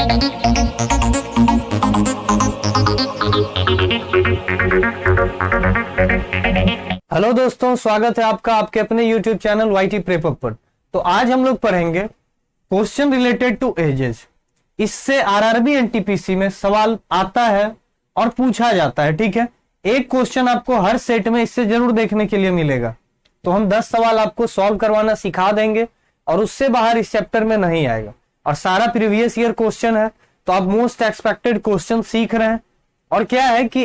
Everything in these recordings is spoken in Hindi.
हेलो दोस्तों, स्वागत है आपका आपके अपने YouTube चैनल वाईटी प्रेपअप पर। तो आज हम लोग पढ़ेंगे क्वेश्चन रिलेटेड टू एजेस। इससे आरआरबी एनटीपीसी में सवाल आता है और पूछा जाता है। ठीक है, एक क्वेश्चन आपको हर सेट में इससे जरूर देखने के लिए मिलेगा। तो हम 10 सवाल आपको सॉल्व करवाना सिखा देंगे और उससे बाहर इस चैप्टर में नहीं आएगा। और सारा प्रीवियस ईयर क्वेश्चन है, तो आप मोस्ट एक्सपेक्टेड क्वेश्चन सीख रहे हैं। और क्या है कि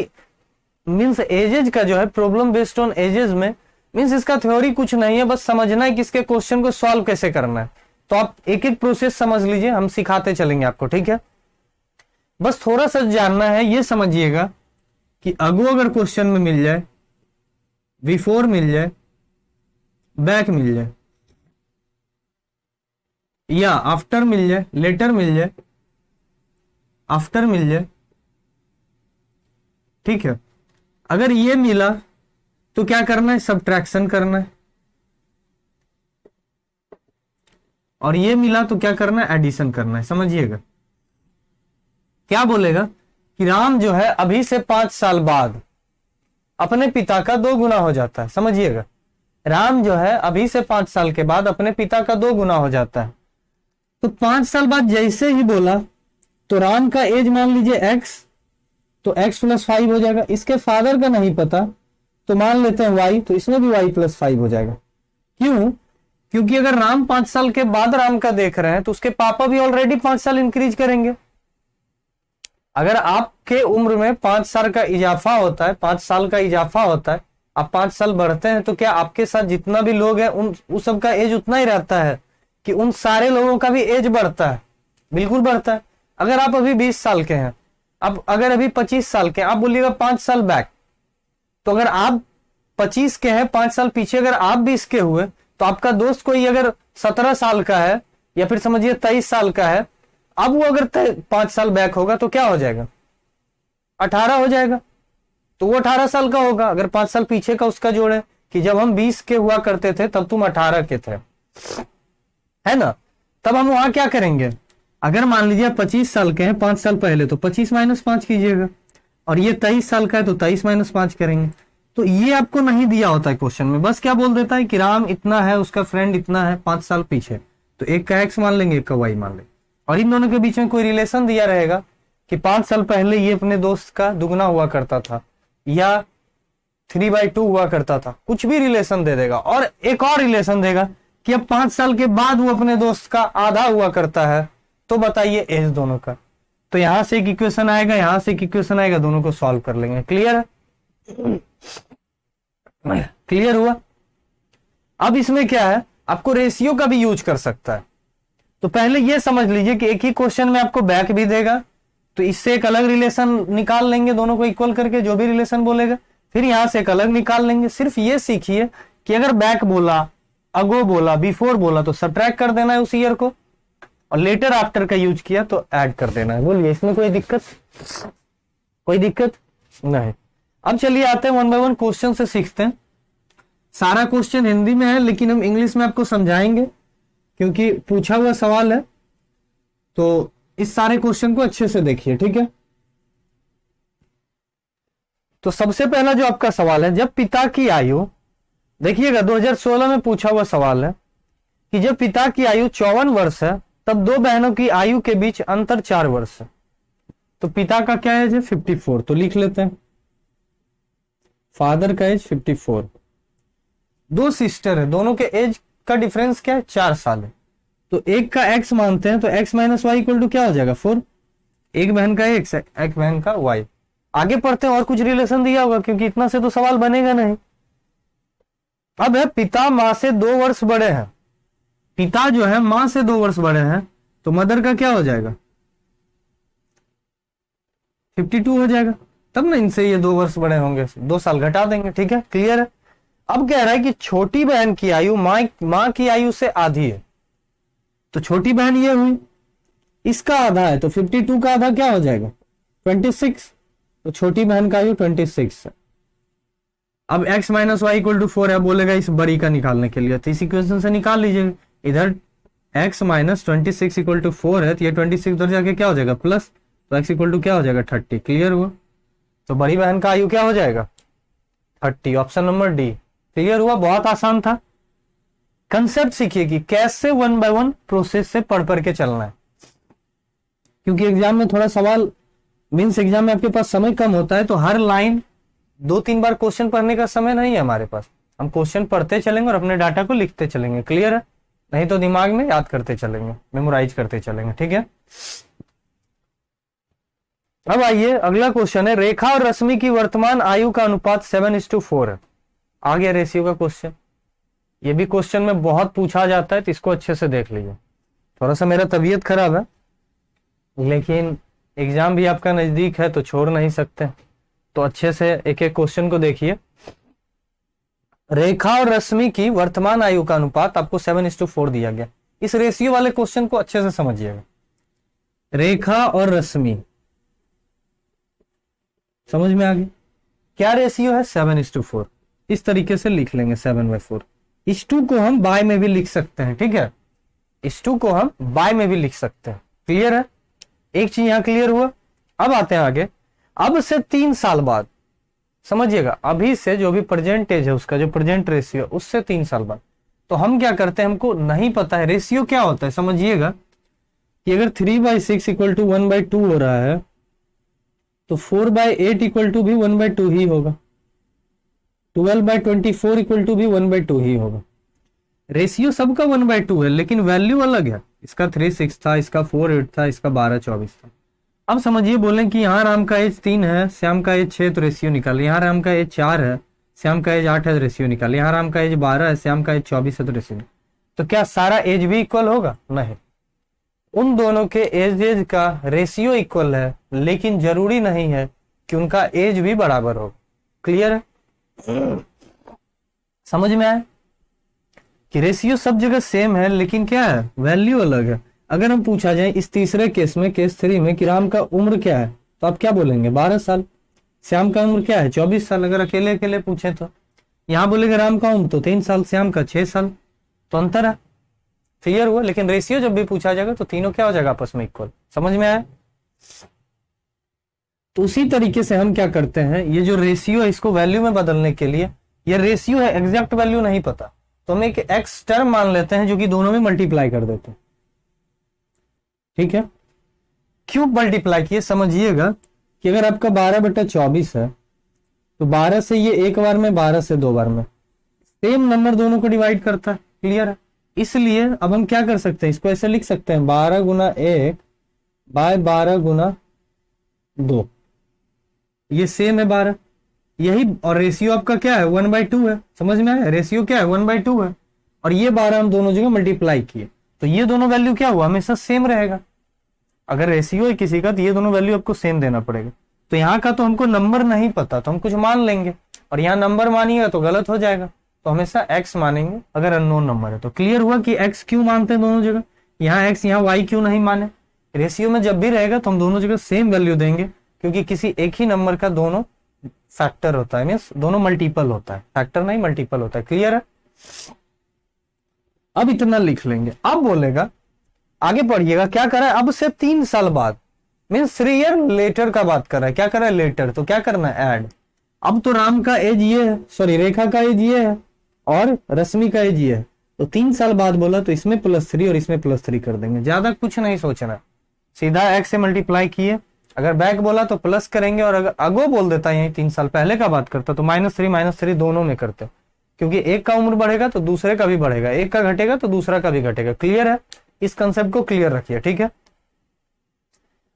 मीन्स एजेज का जो है प्रॉब्लम बेस्ड ऑन एजेज में मीन्स इसका थ्योरी कुछ नहीं है, बस समझना है कि इसके क्वेश्चन को सॉल्व कैसे करना है। तो आप एक एक प्रोसेस समझ लीजिए, हम सिखाते चलेंगे आपको। ठीक है, बस थोड़ा सा जानना है, ये समझिएगा कि अगो अगर क्वेश्चन में मिल जाए, बिफोर मिल जाए, बैक मिल जाए या आफ्टर मिल जाए, लेटर मिल जाए, आफ्टर मिल जाए, ठीक है, अगर ये मिला तो क्या करना है, सबट्रैक्शन करना है। और ये मिला तो क्या करना है, एडिशन करना है। समझिएगा, क्या बोलेगा कि राम जो है अभी से 5 साल बाद अपने पिता का 2 गुना हो जाता है। समझिएगा, राम जो है अभी से 5 साल के बाद अपने पिता का 2 गुना हो जाता है। तो 5 साल बाद जैसे ही बोला तो राम का एज मान लीजिए x, तो x + 5 हो जाएगा। इसके फादर का नहीं पता तो मान लेते हैं y, तो इसमें भी y + 5 हो जाएगा। क्यों? क्योंकि अगर राम 5 साल के बाद राम का देख रहे हैं तो उसके पापा भी ऑलरेडी 5 साल इंक्रीज करेंगे। अगर आपके उम्र में 5 साल का इजाफा होता है, 5 साल का इजाफा होता है, आप 5 साल बढ़ते हैं, तो क्या आपके साथ जितना भी लोग हैं उन सबका एज उतना ही रहता है कि उन सारे लोगों का भी एज बढ़ता है? बिल्कुल बढ़ता है। अगर आप अभी 20 साल के हैं, अब अगर अभी 25 साल के, आप बोलिएगा 5 साल बैक, तो अगर आप 25 के हैं, 5 साल पीछे अगर आप 20 के हुए, तो आपका दोस्त कोई अगर 17 साल का है या फिर समझिए 23 साल का है, अब वो अगर 5 साल बैक होगा तो क्या हो जाएगा, 18 हो जाएगा। तो वो 18 साल का होगा। अगर 5 साल पीछे का उसका जोड़े कि जब हम 20 के हुआ करते थे तब तुम 18 के थे, है ना, तब हम वहां क्या करेंगे, अगर मान लीजिए 25 साल के हैं 5 साल पहले, तो 25 - 5 कीजिएगा। और ये 23 साल का है तो 23 - 5 करेंगे। तो ये आपको नहीं दिया होता है क्वेश्चन में, बस क्या बोल देता है कि राम इतना है, उसका फ्रेंड इतना है 5 साल पीछे, तो एक का x मान लेंगे, एक का y मान लेंगे। और इन दोनों के बीच में कोई रिलेशन दिया रहेगा कि 5 साल पहले ये अपने दोस्त का दुगना हुआ करता था या 3/2 हुआ करता था, कुछ भी रिलेशन दे देगा। और एक और रिलेशन देगा कि अब 5 साल के बाद वो अपने दोस्त का आधा हुआ करता है। तो बताइए एज दोनों का। तो यहां से एक इक्वेशन आएगा, यहां से एक इक्वेशन आएगा, दोनों को सॉल्व कर लेंगे। क्लियर है? क्लियर हुआ? अब इसमें क्या है, आपको रेशियो का भी यूज कर सकता है। तो पहले ये समझ लीजिए कि एक ही क्वेश्चन में आपको बैक भी देगा, तो इससे एक अलग रिलेशन निकाल लेंगे, दोनों को इक्वल करके जो भी रिलेशन बोलेगा, फिर यहां से एक अलग निकाल लेंगे। सिर्फ ये सीखिए कि अगर बैक बोला, अगो बोला, बिफोर बोला तो सब्ट्रैक्ट कर देना है उस ईयर को, और लेटर आफ्टर का यूज किया तो ऐड कर देना है। बोलिए, इसमें कोई दिक्कत? कोई दिक्कत नहीं। अब चलिए आते हैं 1 बाय 1 क्वेश्चन से सीखते हैं। सारा क्वेश्चन हिंदी में है, लेकिन हम इंग्लिश में आपको समझाएंगे क्योंकि पूछा हुआ सवाल है। तो इस सारे क्वेश्चन को अच्छे से देखिए, ठीक है। तो सबसे पहला जो आपका सवाल है, जब पिता की आयु, देखिएगा 2016 में पूछा हुआ सवाल है कि जब पिता की आयु 54 वर्ष है, तब 2 बहनों की आयु के बीच अंतर 4 वर्ष है। तो पिता का क्या एज है, 54, तो लिख लेते हैं फादर का एज 54। 2 सिस्टर है, दोनों के एज का डिफरेंस क्या है, 4 साल है। तो एक का x मानते हैं, तो x - y = क्या हो जाएगा, 4। एक बहन का x, एक बहन का y। आगे पढ़ते हैं, और कुछ रिलेशन दिया होगा क्योंकि इतना से तो सवाल बनेगा नहीं। अब है पिता मां से 2 वर्ष बड़े हैं। पिता जो है मां से 2 वर्ष बड़े हैं, तो मदर का क्या हो जाएगा, 52 हो जाएगा। तब ना इनसे ये 2 वर्ष बड़े होंगे, 2 साल घटा देंगे। ठीक है, क्लियर है? अब कह रहा है कि छोटी बहन की आयु मां की आयु से आधी है। तो छोटी बहन ये हुई, इसका आधा है, तो 52 का आधा क्या हो जाएगा, 26। तो छोटी बहन का आयु 26 है। अब x - y = 4 है, बोलेगा इस बड़ी का निकालने के लिए, तो इस इक्वेशन से निकाल लीजिए। इधर x माइनस 26 इक्वल टू 4 है, तो ये 26 उधर जाके क्या हो जाएगा प्लस, तो x इक्वल टू क्या हो जाएगा 30। क्लियर हुआ? तो बड़ी बहन का आयु क्या हो जाएगा 30, ऑप्शन नंबर डी। क्लियर हुआ? बहुत आसान था। कंसेप्ट सीखिए कि कैसे 1 बाय 1 प्रोसेस से पढ़ के चलना है, क्योंकि एग्जाम में थोड़ा सवाल मीन्स एग्जाम में आपके पास समय कम होता है, तो हर लाइन 2-3 बार क्वेश्चन पढ़ने का समय नहीं है हमारे पास। हम क्वेश्चन पढ़ते चलेंगे और अपने डाटा को लिखते चलेंगे। क्लियर है? नहीं तो दिमाग में याद करते चलेंगे, मेमोराइज करते चलेंगे। ठीक है, अब आइए अगला क्वेश्चन है, रेखा और रश्मि की वर्तमान आयु का अनुपात 7:4 है। आ गया रेशियो का क्वेश्चन। ये भी क्वेश्चन में बहुत पूछा जाता है, तो इसको अच्छे से देख लीजिए। थोड़ा सा मेरा तबीयत खराब है, लेकिन एग्जाम भी आपका नजदीक है तो छोड़ नहीं सकते, तो अच्छे से एक एक क्वेश्चन को देखिए। रेखा और रश्मि की वर्तमान आयु का अनुपात आपको 7:4 दिया गया। इस रेशियो वाले क्वेश्चन को अच्छे से समझिएगा। रेखा और रश्मि समझ में आ गई? क्या रेशियो है? 7:4। इस तरीके से लिख लेंगे 7/4। इस 2 को हम बाय में भी लिख सकते हैं। ठीक है, इस 2 को हम बाय में भी लिख सकते हैं। क्लियर है? एक चीज यहां क्लियर हुआ। अब आते हैं आगे। अब से 3 साल बाद, समझिएगा, अभी से जो भी प्रेजेंट एज है उसका जो प्रेजेंट रेशियो, उससे 3 साल बाद, तो हम क्या करते हैं, हमको नहीं पता है रेशियो क्या होता है। समझिएगा कि अगर 3/6 इक्वल टू 1/2 हो रहा है, तो 4/8 इक्वल टू भी 1/2 ही होगा। 12/24 इक्वल टू भी 1/2 ही होगा। रेशियो सबका 1/2 है, लेकिन वैल्यू अलग है। इसका 3/6 था, इसका 4/8 था, इसका 12/24 था। अब समझिए, बोलें कि यहाँ राम का एज 3 है, श्याम का एज 6, तो रेशियो निकाल। यहाँ राम का एज 4 है, श्याम का एज 8 है, तो रेशियो निकाल। यहाँ राम का एज 12 है, श्याम का एज 24 है, तो रेशियो। तो क्या सारा एज भी इक्वल होगा? नहीं, उन दोनों के एज का रेशियो इक्वल है, लेकिन जरूरी नहीं है कि उनका एज भी बराबर हो। क्लियर है? समझ में आए कि रेशियो सब जगह सेम है, लेकिन क्या है, वैल्यू अलग है। अगर हम पूछा जाए इस तीसरे केस में, केस 3 में, कि राम का उम्र क्या है, तो आप क्या बोलेंगे? 12 साल। श्याम का उम्र क्या है? 24 साल। अगर अकेले अकेले पूछे तो यहां बोलेंगे राम का उम्र तो 3 साल, श्याम का 6 साल, तो अंतर है। क्लियर हुआ? लेकिन रेशियो जब भी पूछा जाएगा तो तीनों क्या हो जाएगा आपस में इक्वल। समझ में आया? तो उसी तरीके से हम क्या करते हैं, ये जो रेशियो है इसको वैल्यू में बदलने के लिए, ये रेशियो है, एग्जैक्ट वैल्यू नहीं पता, तो हम एक एक्स टर्म मान लेते हैं जो कि दोनों में मल्टीप्लाई कर देते हैं। ठीक है, क्यों मल्टीप्लाई किए? समझिएगा कि अगर आपका 12/24 है, तो 12 से ये एक बार में, 12 से 2 बार में, सेम नंबर दोनों को डिवाइड करता है। क्लियर है? इसलिए अब हम क्या कर सकते हैं, इसको ऐसे लिख सकते हैं 12 गुना 1 बाय 12 गुना 2। ये सेम है 12, यही। और रेशियो आपका क्या है? 1/2 है। समझ में आया? रेशियो क्या है? 1/2 है। और ये 12 हम दोनों जगह मल्टीप्लाई किए, तो ये दोनों वैल्यू क्या हुआ? हमेशा सेम रहेगा। अगर रेशियो है किसी का, तो ये दोनों वैल्यू आपको सेम देना पड़ेगा। तो यहाँ का तो हमको नंबर नहीं पता, तो हम कुछ मान लेंगे, और यहाँ नंबर मानिएगा तो गलत हो जाएगा, तो हमेशा x मानेंगे अगर अननोन नंबर है तो। क्लियर हुआ कि x क्यों मानते हैं दोनों जगह? यहाँ x, यहाँ y क्यों नहीं माने? रेशियो में जब भी रहेगा तो हम दोनों जगह सेम वैल्यू देंगे, क्योंकि किसी एक ही नंबर का दोनों फैक्टर होता है, मीन्स दोनों मल्टीपल होता है, फैक्टर नहीं मल्टीपल होता है। क्लियर है? अब इतना लिख लेंगे। अब बोलेगा, आगे पढ़िएगा, क्या कर रहा है, अब से 3 साल बाद, मीन्स 3 ईयर लेटर का बात कर रहा है। क्या कर रहा है? लेटर। तो क्या करना है? ऐड। अब तो राम का एज ये है, सॉरी रेखा का एज ये है, और रश्मि का एज ये है, तो 3 साल बाद बोला तो इसमें +3 और इसमें +3 कर देंगे। ज्यादा कुछ नहीं सोचना, सीधा x से मल्टीप्लाई किए। अगर बैक बोला तो प्लस करेंगे, और अगर अगो बोल देता है, यही 3 साल पहले का बात करता, तो -3 दोनों में करते, क्योंकि एक का उम्र बढ़ेगा तो दूसरे का भी बढ़ेगा, एक का घटेगा तो दूसरा का भी घटेगा। क्लियर है? इस कंसेप्ट को क्लियर रखिए। ठीक है,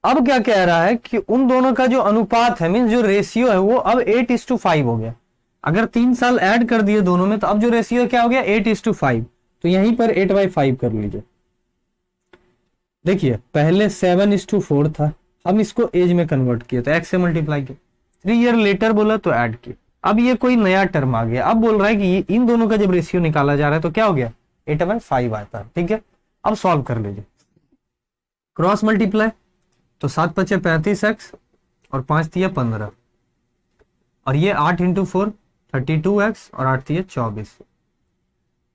अब क्या कह रहा है कि उन दोनों का जो अनुपात है, मीन्स जो रेशियो है, वो अब 8:5 हो गया। अगर 3 साल ऐड कर दिए दोनों में, तो अब जो रेशियो क्या हो गया? 8:5। तो यहीं पर 8/5 कर लीजिए। देखिए, पहले 7:4 था, हम इसको एज में कन्वर्ट किए तो x से मल्टीप्लाई किया, 3 ईयर लेटर बोला तो ऐड किया। अब ये कोई नया टर्म आ गया। अब बोल रहा है कि इन दोनों का जब रेशियो निकाला जा रहा है तो क्या हो गया? 8/5 आता है। ठीक है, अब सॉल्व कर लीजिए, क्रॉस मल्टीप्लाई, तो 7×5 = 35x और 5×3 = 15, और ये 8 × 4 32x और 8×3 = 24।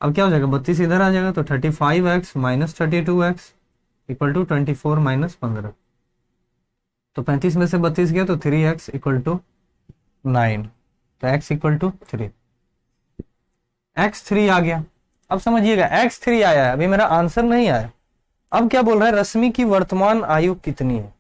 अब क्या हो जाएगा, 32 इधर आ जाएगा, तो 35x minus 32x equal to 24 minus 15। तो 35 में से 32 गया तो 3x इक्वल टू 9, तो x इक्वल टू 3, x3 आ गया। अब समझिएगा x3 आया है, अभी मेरा आंसर नहीं आया। अब क्या बोल रहा है, रश्मि की वर्तमान आयु कितनी है।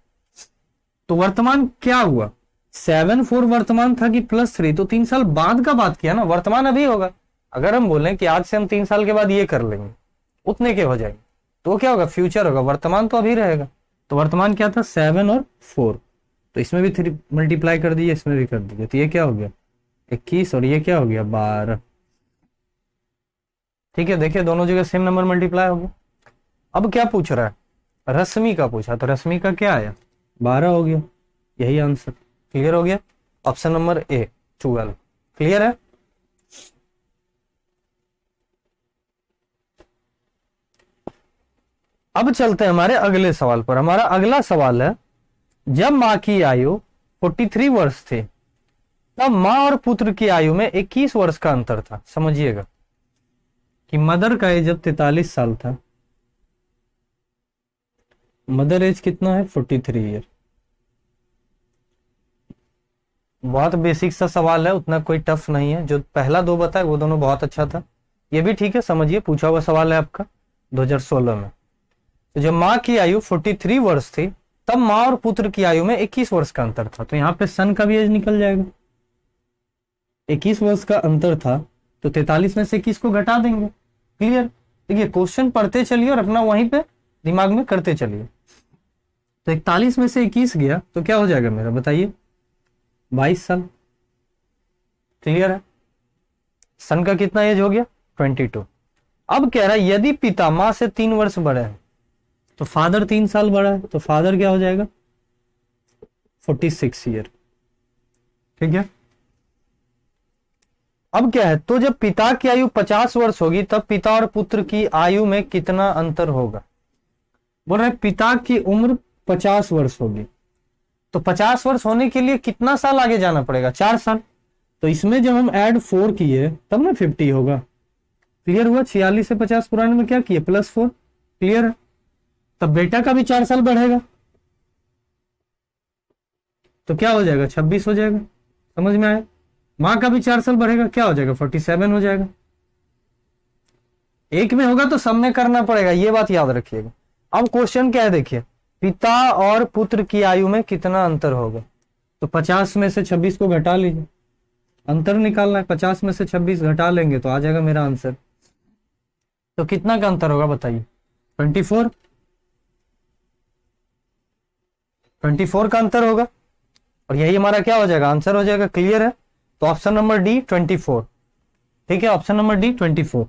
तो वर्तमान क्या हुआ, 7-4 वर्तमान था कि +3, तो 3 साल बाद का बात किया ना, वर्तमान अभी होगा। अगर हम बोलें कि आज से हम 3 साल के बाद ये कर लेंगे, उतने के हो जाएंगे, तो क्या होगा, फ्यूचर होगा, वर्तमान तो अभी रहेगा। तो वर्तमान क्या था, 7 और 4, तो इसमें भी 3 मल्टीप्लाई कर दीजिए, इसमें भी कर दीजिए, तो ये क्या हो गया 21 और ये क्या हो गया 12। ठीक है, देखिए दोनों जगह सेम नंबर मल्टीप्लाई हो गया। अब क्या पूछ रहा है, रश्मि का पूछा, तो रश्मि का क्या आया 12 हो गया, यही आंसर। क्लियर हो गया, ऑप्शन नंबर ए 12। क्लियर है। अब चलते हैं हमारे अगले सवाल पर। हमारा अगला सवाल है, जब मां की आयु 43 वर्ष थी, तब मां और पुत्र की आयु में 21 वर्ष का अंतर था। समझिएगा कि मदर का एज जब 43 साल था, मदर एज कितना है 43 ईयर। बहुत बेसिक सा सवाल है, उतना कोई टफ नहीं है। जो पहला दो बताए वो दोनों बहुत अच्छा था, ये भी ठीक है, समझिए पूछा हुआ सवाल है आपका 2016 में। तो जब मां की आयु 43 वर्ष थी, तब मां और पुत्र की आयु में 21 वर्ष का अंतर था। तो यहां पे सन का भी एज निकल जाएगा, 21 वर्ष का अंतर था, तो 43 में से 21 को घटा देंगे। क्लियर। देखिए क्वेश्चन पढ़ते चलिए और अपना वहीं पे दिमाग में करते चलिए। तो 41 में से 21 गया तो क्या हो जाएगा मेरा, बताइए 22 साल। क्लियर है। सन का कितना एज हो गया 22। अब कह रहा है यदि पिता मां से 3 वर्ष बड़े हैं तो फादर 3 साल बड़ा है, तो फादर क्या हो जाएगा 46 ईयर। ठीक है। अब क्या है, तो जब पिता की आयु 50 वर्ष होगी तब पिता और पुत्र की आयु में कितना अंतर होगा। बोल रहे पिता की उम्र 50 वर्ष होगी, तो 50 वर्ष होने के लिए कितना साल आगे जाना पड़ेगा, 4 साल। तो इसमें जब हम ऐड 4 किए तब ना 50 होगा। क्लियर हुआ। 46 से 50 पुराने में क्या किए +4। क्लियर है। तब बेटा का भी 4 साल बढ़ेगा, तो क्या हो जाएगा 26 हो जाएगा। समझ में आया। मां का भी 4 साल बढ़ेगा, क्या हो जाएगा 47 हो जाएगा। एक में होगा तो सब में करना पड़ेगा, ये बात याद रखिएगा। अब क्वेश्चन क्या है देखिए, पिता और पुत्र की आयु में कितना अंतर होगा। तो 50 में से 26 को घटा लीजिए, अंतर निकालना है। 50 में से 26 घटा लेंगे तो आ जाएगा मेरा आंसर। तो कितना का अंतर होगा बताइए 24। 24 का अंतर होगा और यही हमारा क्या हो जाएगा आंसर हो जाएगा। क्लियर है। तो ऑप्शन नंबर डी 24। ठीक है, ऑप्शन नंबर डी 24।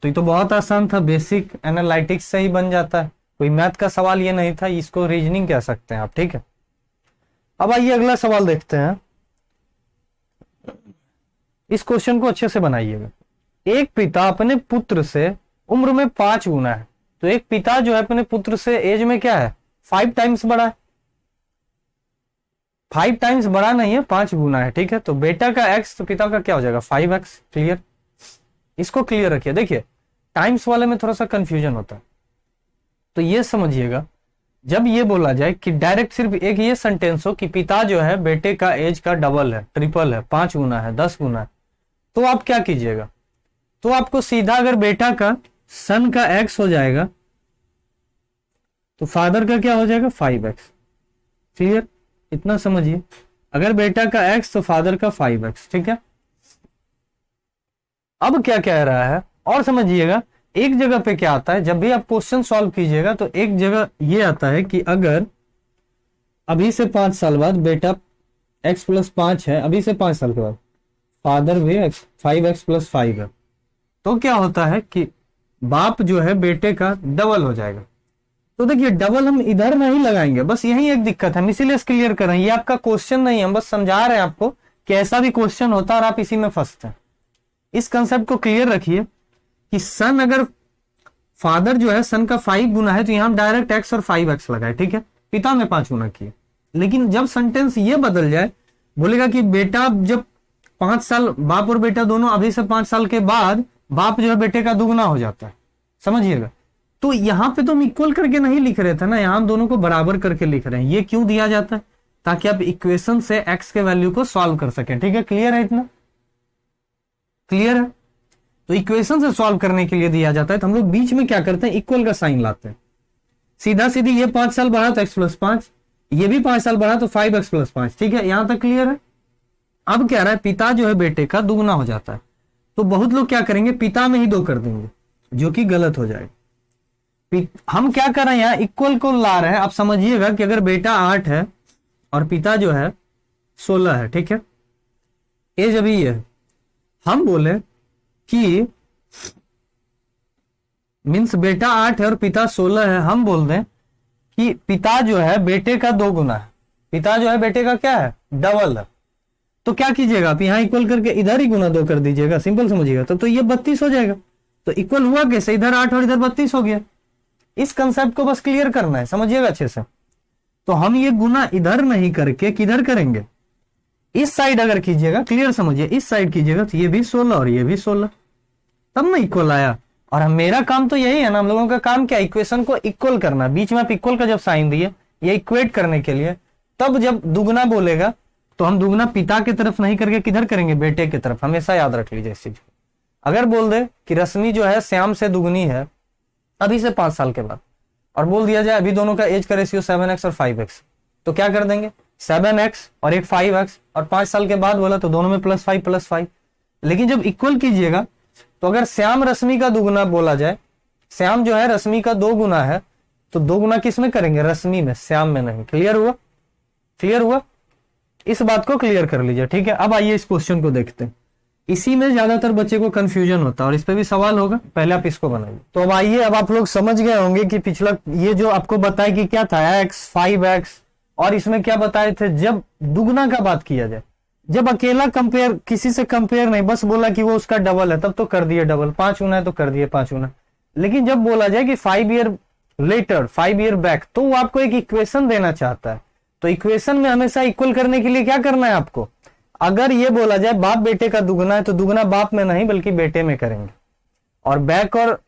तो ये तो बहुत आसान था, बेसिक एनालिटिक्स से ही बन जाता है, कोई मैथ का सवाल ये नहीं था, इसको रीजनिंग कह सकते हैं आप। ठीक है। अब आइए अगला सवाल देखते हैं। इस क्वेश्चन को अच्छे से बनाइएगा। एक पिता अपने पुत्र से उम्र में 5 गुना है, तो एक पिता जो है अपने पुत्र से एज में क्या है 5 टाइम्स बड़ा है। 5 टाइम्स बड़ा नहीं है, 5 गुना है। ठीक है। तो बेटा का x तो पिता का क्या हो जाएगा 5x। क्लियर। इसको क्लियर रखिए। देखिए टाइम्स वाले में थोड़ा सा कंफ्यूजन होता है, तो ये समझिएगा जब ये बोला जाए कि डायरेक्ट सिर्फ एक ये सेंटेंस हो कि पिता जो है बेटे का एज का डबल है, ट्रिपल है, 5 गुना है, 10 गुना है, तो आप क्या कीजिएगा, तो आपको सीधा अगर बेटा का सन का x हो जाएगा तो फादर का क्या हो जाएगा 5x। क्लियर। इतना समझिए, अगर बेटा का x तो फादर का 5x। ठीक है। अब क्या कह रहा है और समझिएगा, एक जगह पे क्या आता है जब भी आप क्वेश्चन सॉल्व कीजिएगा तो एक जगह ये आता है कि अगर अभी से 5 साल बाद बेटा x + 5 है, अभी से 5 साल के बाद फादर भी 5x + 5 है, तो क्या होता है कि बाप जो है बेटे का डबल हो जाएगा। तो देखिए डबल हम इधर नहीं लगाएंगे, बस यही एक दिक्कत है, हम इसीलिए क्लियर कर रहे हैं। ये आपका क्वेश्चन नहीं है, हम बस समझा रहे हैं आपको कि ऐसा भी क्वेश्चन होता है और आप इसी में फंसते हैं। इस कंसेप्ट को क्लियर रखिए कि सन अगर फादर जो है सन का 5 गुना है तो यहां डायरेक्ट x और 5x लगाए। ठीक है। पिता में 5 गुना किए। लेकिन जब सेंटेंस ये बदल जाए, बोलेगा कि बेटा जब 5 साल बाप और बेटा दोनों, अभी से 5 साल के बाद बाप जो है बेटे का दुगना हो जाता है, समझिएगा। तो यहां पे तो हम इक्वल करके नहीं लिख रहे थे ना, यहां हम दोनों को बराबर करके लिख रहे हैं। ये क्यों दिया जाता है? ताकि आप इक्वेशन से एक्स के वैल्यू को सॉल्व कर सकें। ठीक है, क्लियर है? इतना क्लियर है? तो इक्वेशन से सॉल्व करने के लिए दिया जाता है, तो हम लोग बीच में क्या करते हैं, इक्वल का साइन लाते हैं। सीधा सीधी ये 5 साल बढ़ा तो x प्लस 5, ये भी 5 साल बढ़ा तो 5x प्लस 5। ठीक है, यहां तक क्लियर है? अब कह रहा है पिता जो है बेटे का दुगना हो जाता है, तो बहुत लोग क्या करेंगे, पिता में ही 2 कर देंगे, जो कि गलत हो जाएगा। हम क्या कर रहे हैं, यहां इक्वल को ला रहे हैं। आप समझिएगा कि अगर बेटा 8 है और पिता जो है 16 है, ठीक है, एज अभी ये है, हम बोले कि मीन्स बेटा 8 है और पिता 16 है, हम बोल दें कि पिता जो है बेटे का 2 गुना है, पिता जो है बेटे का क्या है, डबल है। तो क्या कीजिएगा आप, यहां इक्वल करके इधर ही गुना 2 कर दीजिएगा, सिंपल समझिएगा। तो ये 32 हो जाएगा। तो इक्वल हुआ कैसे, इधर 8 और इधर 32 हो गया। इस कंसेप्ट को बस क्लियर करना है, समझिएगा अच्छे से। तो हम ये गुना इधर नहीं करके किधर करेंगे, इस साइड अगर कीजिएगा, क्लियर समझिए, इस साइड कीजिएगा तो ये भी 16 और ये भी 16, तब ना इक्वल आया। और हम, मेरा काम तो यही है ना, हम लोगों का काम क्या, इक्वेशन को इक्वल करना। बीच में आप इक्वल का जब साइन दिए, ये इक्वेट करने के लिए, तब जब दुगना बोलेगा तो हम दुगना पिता की तरफ नहीं करके किधर करेंगे, बेटे की तरफ। हमेशा याद रख लीजिए इस चीज को। अगर बोल दे कि रश्मि जो है श्याम से दुगनी है अभी से 5 साल के बाद, और बोल दिया जाए अभी दोनों का एज का रेशियो 7x और 5x, तो क्या कर देंगे, 7x और एक 5x, और 5 साल के बाद बोला तो दोनों में +5 लेकिन जब इक्वल कीजिएगा तो अगर श्याम रश्मि का दुगुना बोला जाए, श्याम जो है रश्मि का 2 गुना है, तो 2 गुना किस में करेंगे, रश्मि में, श्याम में नहीं। क्लियर हुआ? क्लियर हुआ? इस बात को क्लियर कर लीजिए। ठीक है, अब आइए इस क्वेश्चन को देखते हैं। इसी में ज्यादातर बच्चे को कंफ्यूजन होता है और इस पे भी सवाल होगा, पहले आप इसको बनाइए। तो अब आइए, अब आप लोग समझ गए होंगे कि पिछला ये जो आपको बताया कि क्या था, x 5x, और इसमें क्या बताए थे, जब दुगना का बात किया जाए, जब अकेला कंपेयर, किसी से कंपेयर नहीं, बस बोला कि वो उसका डबल है, तब तो कर दिए डबल, 5 गुना है तो कर दिए 5 गुना। लेकिन जब बोला जाए कि 5 ईयर लेटर, 5 ईयर बैक, तो वो आपको एक इक्वेशन देना चाहता है। तो इक्वेशन में हमेशा इक्वल करने के लिए क्या करना है आपको, अगर ये बोला जाए बाप बेटे का दुगना है, तो दुगना बाप में नहीं बल्कि बेटे में करेंगे। और बैक और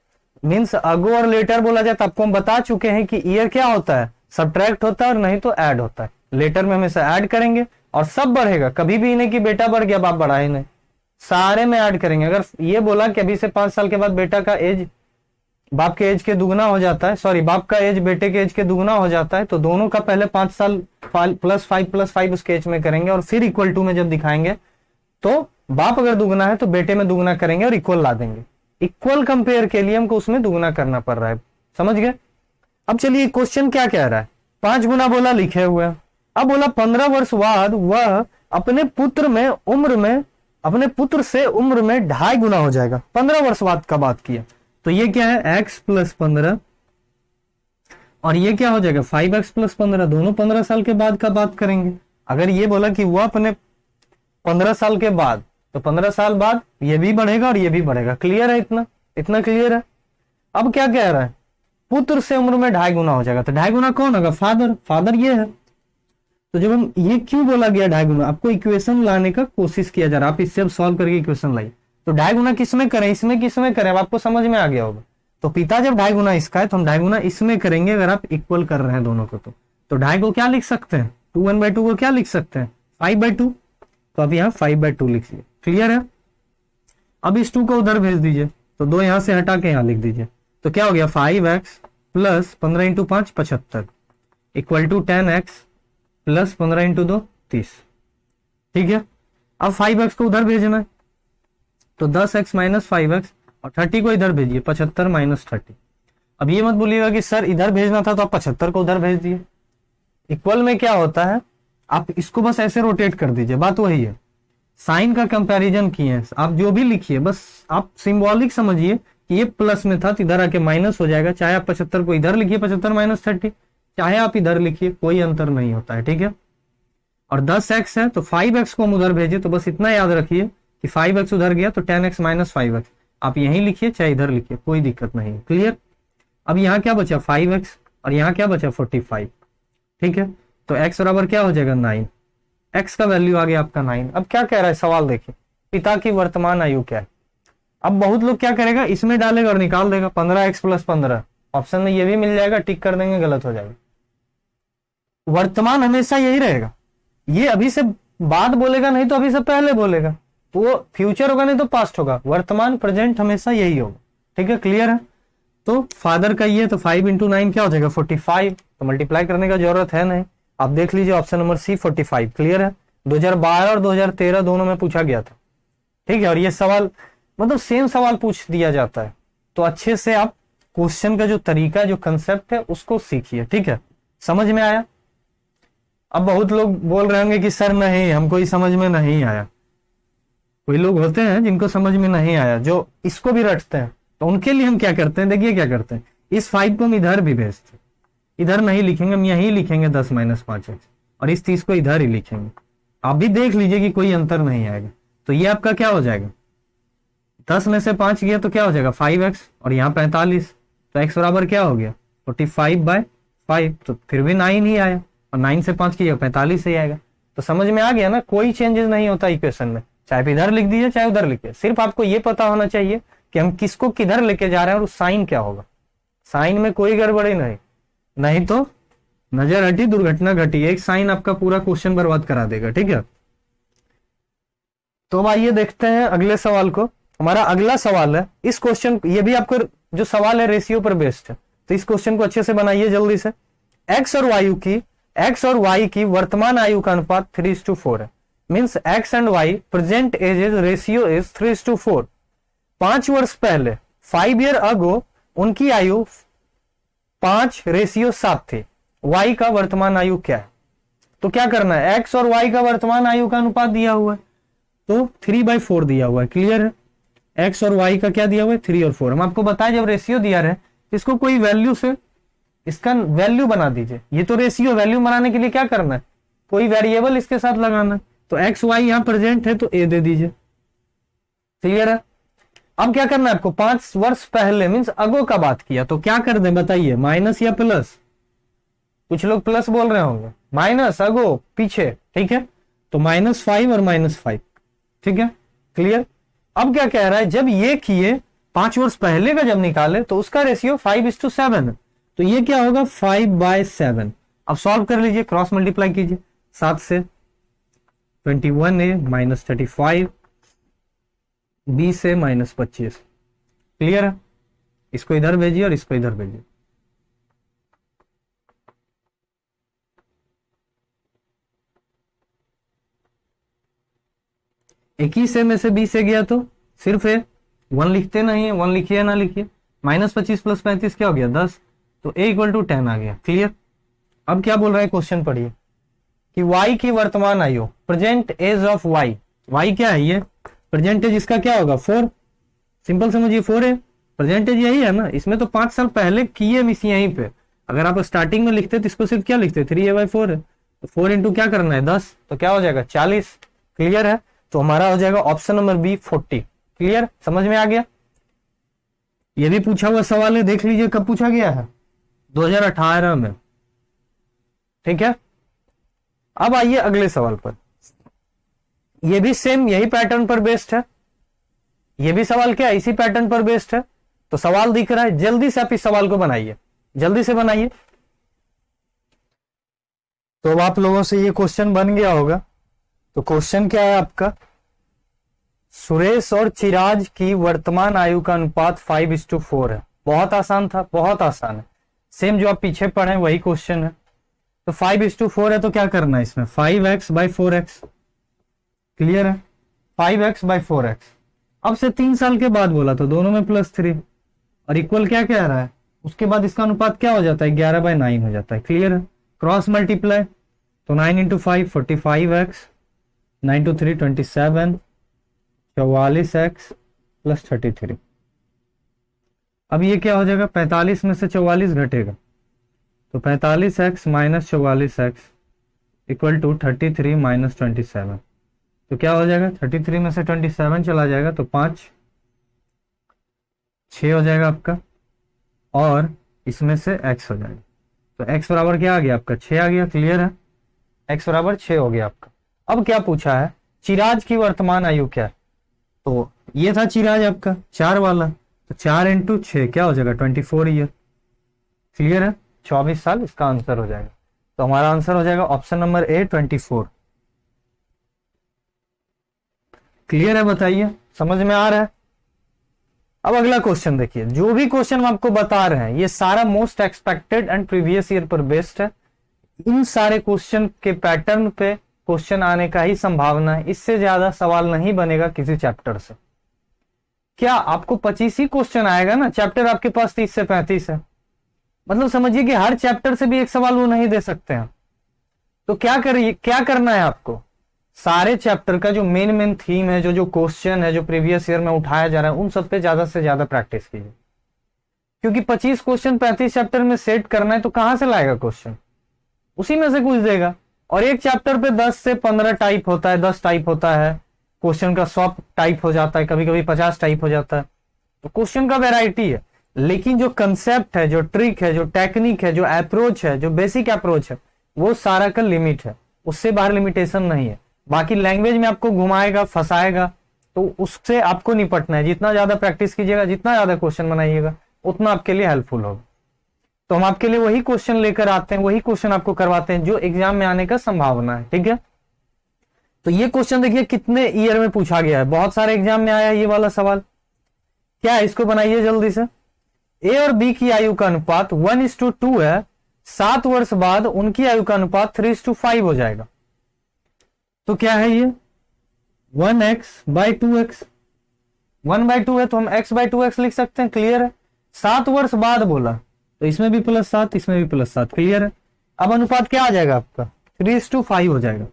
मीन्स अगो और लेटर बोला जाए, तो आपको हम बता चुके हैं कि ईयर क्या होता है, सब्ट्रैक्ट होता है और नहीं तो ऐड होता है। लेटर में हमेशा ऐड करेंगे और सब बढ़ेगा, कभी भी नहीं कि बेटा बढ़ गया बाप बढ़ा ही नहीं, सारे में ऐड करेंगे। अगर ये बोला कि अभी से 5 साल के बाद बेटा का एज बाप के एज के दुगना हो जाता है, सॉरी बाप का एज बेटे के एज के दुगना हो जाता है, तो दोनों का पहले 5 साल +5 उसके एज में करेंगे, और फिर इक्वल टू में जब दिखाएंगे तो बाप अगर दुगना है तो बेटे में दुगना करेंगे और इक्वल ला देंगे। इक्वल कंपेयर के लिए हमको उसमें दुगना करना पड़ रहा है, समझ गए? अब चलिए क्वेश्चन क्या कह रहा है, 5 गुना बोला लिखे हुए, अब बोला 15 वर्ष बाद वह अपने पुत्र पुत्र से उम्र में 2.5 गुना हो जाएगा। 15 वर्ष बाद का बात किया, तो ये क्या है, x + 15, और ये क्या हो जाएगा, 5x + 15, दोनों 15 साल के बाद का बात करेंगे। अगर ये बोला कि वह अपने 15 साल के बाद, तो 15 साल बाद ये भी बढ़ेगा और ये भी बढ़ेगा। क्लियर है? इतना क्लियर है? अब क्या कह रहा है, पुत्र से उम्र में 2.5 गुना हो जाएगा, तो 2.5 गुना कौन होगा, फादर ये है। तो जब हम ये क्यों बोला गया 2.5 गुना, आपको इक्वेशन लाने का कोशिश किया जा रहा है, आप इससे अब सॉल्व करके इक्वेशन लाइए। तो 2.5 गुना किसमें करें, इसमें किसमें करें, अब आपको समझ में आ गया होगा। तो पिता जब 2.5 गुना इसका है, तो हम 2.5 गुना इसमें करेंगे, अगर आप इक्वल कर रहे हैं दोनों को। तो 2.5 को क्या लिख सकते हैं, 2 को क्या लिख सकते हैं, 5/2, तो आप यहाँ 5/2 लिखिए। क्लियर है? अब इस 2 को उधर भेज दीजिए, तो 2 यहां से हटा के यहां लिख दीजिए, तो क्या हो गया, 5x + 15 × 5 75 = 10x + 15 × 2 30। ठीक है, अब 5x को उधर भेजना है, तो 10x - 5x, और 30 को इधर भेजिए, 75 - 30। अब ये मत बोलिएगा कि सर इधर भेजना था तो आप 75 को उधर भेज दिए। इक्वल में क्या होता है, आप इसको बस ऐसे रोटेट कर दीजिए, बात वही है। साइन का कंपैरिजन किए, आप जो भी लिखिए बस आप सिंबॉलिक समझिए कि ये प्लस में था तो इधर आके माइनस हो जाएगा। चाहे आप 75 को इधर लिखिए, 75 - 30, चाहे आप इधर लिखिए, कोई अंतर नहीं होता है। ठीक है, और 10x है तो 5x को हम उधर भेजिए, तो बस इतना याद रखिए कि 5x उधर गया तो 10x - 5x, आप यहीं लिखिए चाहे इधर लिखिए, कोई दिक्कत नहीं। क्लियर? अब यहाँ क्या बचा, 5x, और यहाँ क्या बचा, 45। ठीक है, तो x बराबर क्या हो जाएगा, 9, x का वैल्यू आ गया आपका 9। अब क्या कह रहा है सवाल देखिए, पिता की वर्तमान आयु क्या है। अब बहुत लोग क्या करेगा, इसमें डालेगा और निकाल देगा 15x + 15, ऑप्शन में ये भी मिल जाएगा, टिक कर देंगे, गलत हो जाएगा। वर्तमान हमेशा यही रहेगा, ये अभी से बाद बोलेगा नहीं तो अभी से पहले बोलेगा, तो वो फ्यूचर होगा नहीं तो पास्ट होगा, वर्तमान प्रेजेंट हमेशा यही होगा। ठीक है, क्लियर है। तो फादर का ये, तो 5 × 9 क्या हो जाएगा 45, तो मल्टीप्लाई करने का जरूरत है नहीं, आप देख लीजिए ऑप्शन नंबर सी 45। क्लियर है। 2012 और 2013 दोनों में पूछा गया था। ठीक है, और ये सवाल मतलब सेम सवाल पूछ दिया जाता है, तो अच्छे से आप क्वेश्चन का जो तरीका, जो कंसेप्ट है उसको सीखिए। ठीक है, समझ में आया। अब बहुत लोग बोल रहे होंगे कि सर नहीं, हमको ही समझ में नहीं आया। कोई लोग होते हैं जिनको समझ में नहीं आया, जो इसको भी रटते हैं, तो उनके लिए हम क्या करते हैं, देखिए क्या करते हैं, इस 5 को हम इधर भी भेजते हैं, इधर नहीं लिखेंगे, हम यहीं लिखेंगे 10 - 5x, और इस 30 को इधर ही लिखेंगे। आप भी देख लीजिए कि कोई अंतर नहीं आएगा। तो ये आपका क्या हो जाएगा, 10 में से 5 गया तो क्या हो जाएगा 5x, और यहाँ 45, तो x बराबर क्या हो गया 45/5, तो फिर भी 9 ही आया, और 9 से 5 की 45 ही आएगा। तो समझ में आ गया ना, कोई चेंजेस नहीं होता इक्वेशन में, चाहे इधर लिख दीजिए चाहे उधर लिखिए, सिर्फ आपको ये पता होना चाहिए कि हम किसको किधर लेके जा रहे हैं और साइन क्या होगा। साइन में कोई गड़बड़ी नहीं तो नजर हटी दुर्घटना घटी, एक साइन आपका पूरा क्वेश्चन बर्बाद करा देगा। ठीक है, तो अब आइए देखते हैं अगले सवाल को। हमारा अगला सवाल है, इस क्वेश्चन, ये भी आपको जो सवाल है रेशियो पर बेस्ड है, तो इस क्वेश्चन को अच्छे से बनाइए जल्दी से। एक्स और वाई की वर्तमान आयु का अनुपात 3:4 है, means x and y present ages ratio is 3:4। 5 वर्ष पहले 5 ईयर अगो उनकी आयु 5:7 थी। वाई का वर्तमान आयु क्या है, तो क्या करना है, एक्स और वाई का वर्तमान आयु का अनुपात दिया हुआ है, तो 3/4 दिया हुआ है। क्लियर है, एक्स और वाई का क्या दिया हुआ है 3 और 4। हम आपको बताएं जब रेशियो दिया रहे, इसको कोई वैल्यू से इसका वैल्यू बना दीजिए। ये तो रेशियो, वैल्यू बनाने के लिए क्या करना है, कोई वेरिएबल इसके साथ लगाना है, तो एक्स वाई यहां प्रेजेंट है तो ए दे दीजिए। क्लियर है। अब क्या करना है आपको, 5 वर्ष पहले मीन्स अगो का बात किया, तो क्या कर दें बताइए, माइनस या प्लस। कुछ लोग प्लस बोल रहे होंगे, माइनस अगो पीछे। ठीक है, तो -5 और -5। ठीक है, क्लियर। अब क्या कह रहा है, जब ये किए 5 वर्ष पहले का जब निकाले तो उसका रेशियो 5:7 है, तो ये क्या होगा 5/7। अब सॉल्व कर लीजिए, क्रॉस मल्टीप्लाई कीजिए, 7 से 21a - 35, b से -25। क्लियर है, इसको इधर भेजिए और इसको इधर भेजिए। इक्कीस में से 20 से गया तो सिर्फ है 1 लिखते नहीं है, 1 लिखिए ना लिखिए, -25 + 35 क्या हो गया 10, तो a = 10 आ गया। क्लियर। अब क्या बोल रहा है क्वेश्चन पढ़िए कि y की वर्तमान आयु, प्रेजेंट एज ऑफ y क्या है, ये प्रेजेंट एज इसका क्या होगा 4। सिंपल समझिए 4 है, प्रेजेंट एज यही है ना, इसमें तो 5 साल पहले किए मिस यहीं पे। अगर आप स्टार्टिंग में लिखते तो इसको सिर्फ क्या लिखते 3a/4 है, तो 4 इंटू क्या करना है 10, तो क्या हो जाएगा 40। क्लियर है, तो हमारा हो जाएगा ऑप्शन नंबर बी 40। क्लियर, समझ में आ गया। ये भी पूछा हुआ सवाल है, देख लीजिए कब पूछा गया है 2018 में। ठीक है, अब आइए अगले सवाल पर। ये भी सेम यही पैटर्न पर बेस्ड है, ये भी सवाल क्या है इसी पैटर्न पर बेस्ड है। तो सवाल दिख रहा है, जल्दी से आप इस सवाल को बनाइए, जल्दी से बनाइए। तो अब आप लोगों से ये क्वेश्चन बन गया होगा। तो क्वेश्चन क्या है आपका, सुरेश और चिराज की वर्तमान आयु का अनुपात 5:4 है। बहुत आसान था, बहुत आसान है, सेम जो आप पीछे पढ़े वही क्वेश्चन है। तो 5:4 है तो क्या करना है इसमें 5x/4x। क्लियर है, 5x/4x। अब से 3 साल के बाद बोला तो दोनों में +3 और इक्वल क्या कह रहा है, उसके बाद इसका अनुपात क्या हो जाता है 11/9 हो जाता है। क्लियर है, क्रॉस मल्टीप्लाई, तो 9 × 5 45x, 9 × 3 27, 44x + 33। अब ये क्या हो जाएगा 45 में से 44 घटेगा, तो 45x - 44x = 33 - 27। तो क्या हो जाएगा 33 में से 27 चला जाएगा तो 5 6 हो जाएगा आपका, और इसमें से x हो जाएगा, तो x बराबर क्या आ गया आपका 6 आ गया। क्लियर है, x बराबर 6 हो गया आपका। अब क्या पूछा है, चिराज की वर्तमान आयु क्या है। तो ये था चिराज आपका 4 वाला, तो 4 इंटू 6 क्या हो जाएगा 24 ईयर। क्लियर है, 24 साल इसका आंसर हो जाएगा। तो हमारा आंसर हो जाएगा ऑप्शन नंबर ए 24। क्लियर है, बताइए समझ में आ रहा है। अब अगला क्वेश्चन देखिए, जो भी क्वेश्चन हम आपको बता रहे हैं ये सारा most expected and previous year पर बेस्ड है। इन सारे क्वेश्चन के पैटर्न पे क्वेश्चन आने का ही संभावना है, इससे ज्यादा सवाल नहीं बनेगा किसी चैप्टर से। क्या आपको 25 ही क्वेश्चन आएगा ना, चैप्टर आपके पास 30 से 35 है, मतलब समझिए कि हर चैप्टर से भी एक सवाल वो नहीं दे सकते हैं। तो क्या करिए, क्या करना है आपको, सारे चैप्टर का जो मेन थीम है, जो क्वेश्चन है, जो प्रीवियस ईयर में उठाया जा रहा है, उन सब पे ज्यादा से ज्यादा प्रैक्टिस कीजिए। क्योंकि 25 क्वेश्चन 35 चैप्टर में सेट करना है, तो कहां से लाएगा क्वेश्चन, उसी में से कुछ देगा। और एक चैप्टर पे 10 से 15 टाइप होता है, 10 टाइप होता है, क्वेश्चन का 100 टाइप हो जाता है, कभी कभी 50 टाइप हो जाता है। तो क्वेश्चन का वेराइटी है, लेकिन जो कंसेप्ट है, जो ट्रिक है, जो टेक्निक है, जो अप्रोच है, जो बेसिक अप्रोच है, वो सारा का लिमिट है, उससे बाहर लिमिटेशन नहीं है। बाकी लैंग्वेज में आपको घुमाएगा, फंसाएगा, तो उससे आपको निपटना है। जितना ज्यादा प्रैक्टिस कीजिएगा, जितना ज्यादा क्वेश्चन बनाइएगा, उतना आपके लिए हेल्पफुल होगा। तो हम आपके लिए वही क्वेश्चन लेकर आते हैं, वही क्वेश्चन आपको करवाते हैं जो एग्जाम में आने का संभावना है। ठीक है, तो ये क्वेश्चन देखिए कितने ईयर में पूछा गया है, बहुत सारे एग्जाम में आया है ये वाला सवाल। क्या है, इसको बनाइए जल्दी से। ए और बी की आयु का अनुपात 1:2 है, 7 वर्ष बाद उनकी आयु का अनुपात 3:5 हो जाएगा। तो क्या है ये 1x/2x, 1/2 है तो हम x/2x लिख सकते हैं। क्लियर है, 7 वर्ष बाद बोला तो इसमें भी +7, इसमें भी +7। क्लियर है, अब अनुपात क्या आ जाएगा आपका 3:5 हो जाएगा।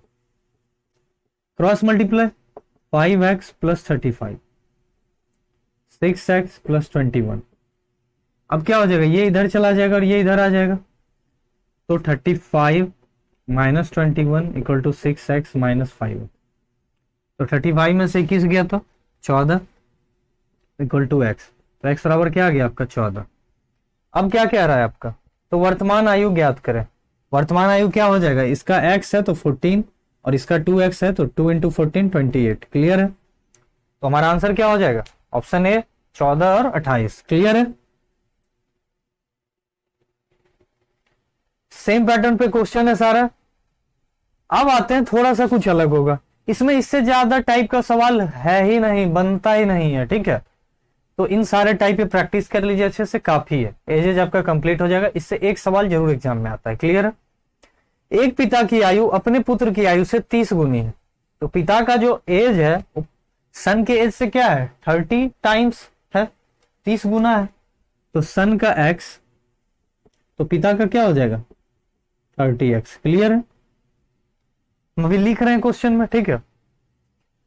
Cross multiply 5x + 35, 6x + 21। अब क्या हो जाएगा, ये इधर चला जाएगा और ये इधर आ जाएगा, तो 35 - 21 = 6x - 5। तो 35 में से 21 गया तो 14 = x, तो x बराबर क्या आ गया आपका 14। अब क्या कह रहा है आपका, तो वर्तमान आयु ज्ञात करें। वर्तमान आयु क्या हो जाएगा, इसका x है तो 14 और इसका 2x है तो 2 × 14 28। क्लियर है, तो हमारा आंसर क्या हो जाएगा, ऑप्शन ए 14 और 28। क्लियर है, सेम पैटर्न पे क्वेश्चन है सारा। अब आते हैं, थोड़ा सा कुछ अलग होगा इसमें, इससे ज्यादा टाइप का सवाल है ही नहीं, बनता ही नहीं है। ठीक है, तो इन सारे टाइप पे प्रैक्टिस कर लीजिए अच्छे से, काफी है, एजेज आपका कंप्लीट हो जाएगा। इससे एक सवाल जरूर एग्जाम में आता है। क्लियर है, एक पिता की आयु अपने पुत्र की आयु से 30 गुनी है। तो पिता का जो एज है सन के एज से क्या है 30 टाइम्स है, 30 गुना है। तो सन का x तो पिता का क्या हो जाएगा 30x। क्लियर है, हम अभी लिख रहे हैं क्वेश्चन में। ठीक है,